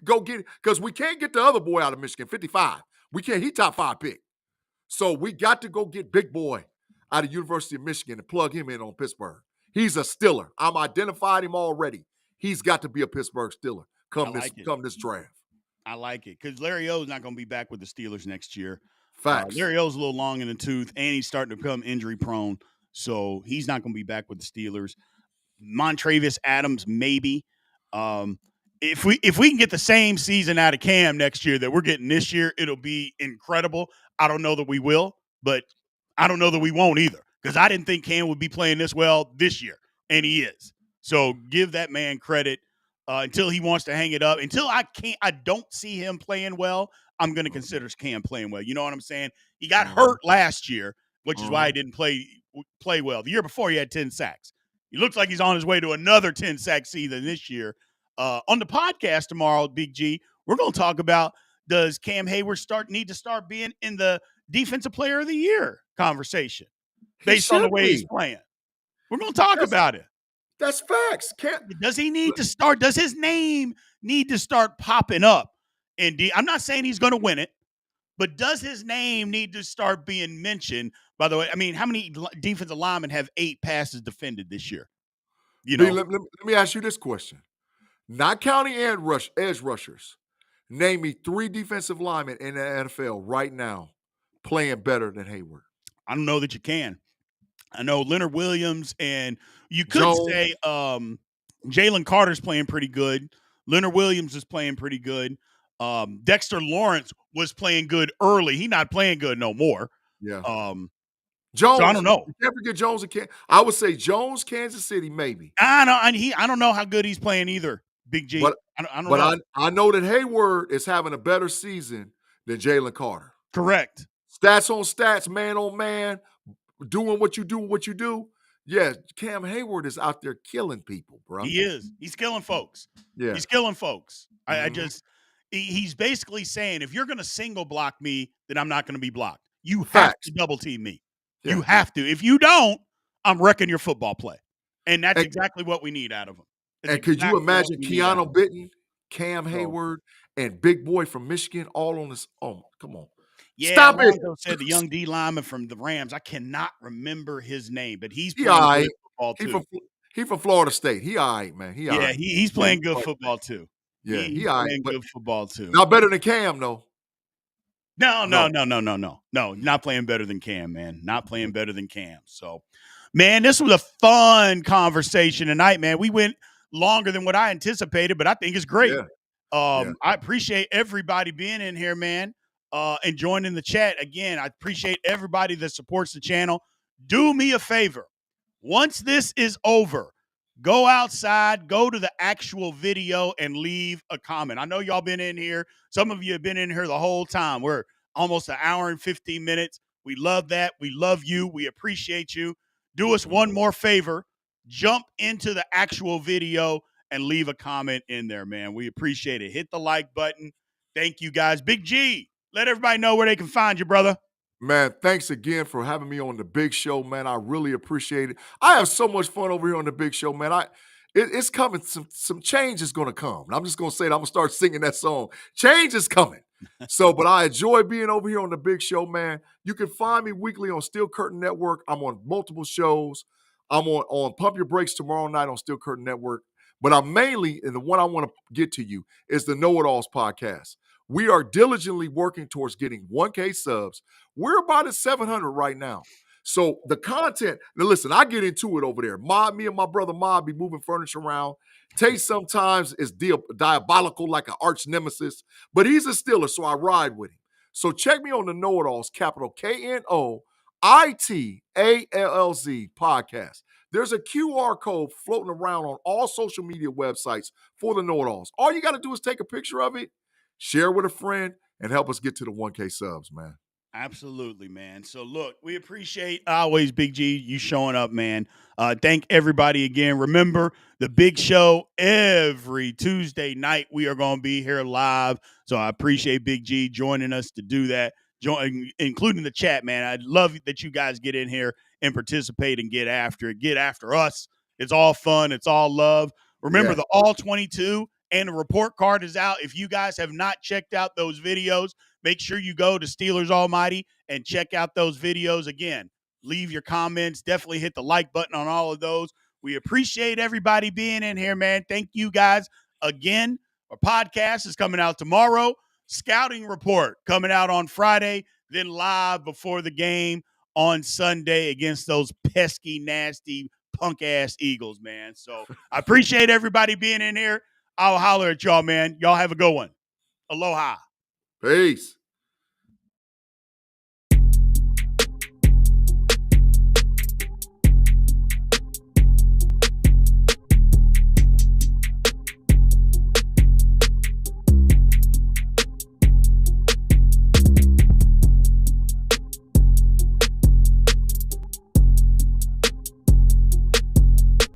Go get him. Because we can't get the other boy out of Michigan, 55. We can't. He top 5 pick. So we got to go get big boy out of University of Michigan and plug him in on Pittsburgh. He's a Steeler. I'm identified him already. He's got to be a Pittsburgh Steeler come this draft. I like it because Larry O's not going to be back with the Steelers next year. Facts. Larry O's a little long in the tooth, and he's starting to become injury prone, so he's not going to be back with the Steelers. Montravius Adams, maybe. if we can get the same season out of Cam next year that we're getting this year, it'll be incredible. I don't know that we will, but I don't know that we won't either, because I didn't think Cam would be playing this well this year, and he is. So give that man credit until he wants to hang it up. Until I don't see him playing well, I'm going to consider Cam playing well. You know what I'm saying? He got hurt last year, which is why he didn't play well. The year before, he had 10 sacks. He looks like he's on his way to another 10-sack season this year. On the podcast tomorrow, Big G, we're going to talk about, does Cam Hayward need to start being in the Defensive Player of the Year conversation based on the way he's playing? We're going to talk about it. That's facts. Does he need to start? Does his name need to start popping up? I'm not saying he's going to win it, but does his name need to start being mentioned? By the way, I mean, how many defensive linemen have 8 passes defended this year? You know, let me ask you this question. Not counting edge rushers, name me 3 defensive linemen in the NFL right now playing better than Hayward. I don't know that you can. I know Leonard Williams, and you could say Jalen Carter's playing pretty good. Leonard Williams is playing pretty good. Dexter Lawrence was playing good early. He's not playing good no more. Yeah. Jones, so I don't know. You can't forget Jones. I would say Jones, Kansas City, maybe. I don't know how good he's playing either, Big G. But I don't know. I know that Hayward is having a better season than Jalen Carter. Correct. Stats on stats, man on man, doing what you do. Yeah, Cam Hayward is out there killing people, bro. He is. He's killing folks. Yeah. He's killing folks. He's basically saying, if you're going to single block me, then I'm not going to be blocked. You have to double team me. Yeah. You have to. If you don't, I'm wrecking your football play. And that's exactly what we need out of him. And could you imagine Keanu Bitten, Cam Hayward, and Big Boy from Michigan all on this? Oh, come on. Yeah, Stop it. Said the young D lineman from the Rams. I cannot remember his name, but he's playing good football too. He from Florida State. He all right, man. He's playing good football too. Yeah, he's playing good football too. Not better than Cam, though. No. Not playing better than Cam, man. Not playing better than Cam. So, man, this was a fun conversation tonight, man. We went longer than what I anticipated, but I think it's great. I appreciate everybody being in here, man, and joining the chat. Again, I appreciate everybody that supports the channel. Do me a favor. Once this is over, go outside, go to the actual video, and leave a comment. I know y'all been in here. Some of you have been in here the whole time. We're almost an hour and 15 minutes. We love that. We love you. We appreciate you. Do us one more favor. Jump into the actual video and leave a comment in there, man. We appreciate it. Hit the like button. Thank you, guys. Big G, let everybody know where they can find you, brother. Man, thanks again for having me on the Big Show, man. I really appreciate it. I have so much fun over here on the Big Show, man. It's coming. Some change is going to come. And I'm just going to say it. I'm going to start singing that song. Change is coming. But I enjoy being over here on the Big Show, man. You can find me weekly on Steel Curtain Network. I'm on multiple shows. I'm on Pump Your Brakes tomorrow night on Steel Curtain Network. But I'm mainly, and the one I want to get to you is the KnoItAllz Podcast. We are diligently working towards getting 1K subs. We're about at 700 right now. So the content, now listen, I get into it over there. Me and my brother Mob be moving furniture around. Tate sometimes is diabolical like an arch nemesis, but he's a Steeler, so I ride with him. So check me on the KnoItAllz, capital KnoItAllz Podcast. There's a QR code floating around on all social media websites for the KnoItAllz. All you got to do is take a picture of it, share with a friend, and help us get to the 1K subs, man. Absolutely, man. So, look, we appreciate always, Big G, you showing up, man. Thank everybody again. Remember, the Big Show every Tuesday night. We are going to be here live. So I appreciate Big G joining us to do that, including the chat, man. I love that you guys get in here and participate and get after it. Get after us. It's all fun. It's all love. Remember, the All 22 and the report card is out. If you guys have not checked out those videos, make sure you go to Steelers Almighty and check out those videos. Again, leave your comments. Definitely hit the like button on all of those. We appreciate everybody being in here, man. Thank you guys again. Our podcast is coming out tomorrow. Scouting report coming out on Friday, then live before the game on Sunday against those pesky, nasty, punk-ass Eagles, man. So I appreciate everybody being in here. I'll holler at y'all, man. Y'all have a good one. Aloha. Peace.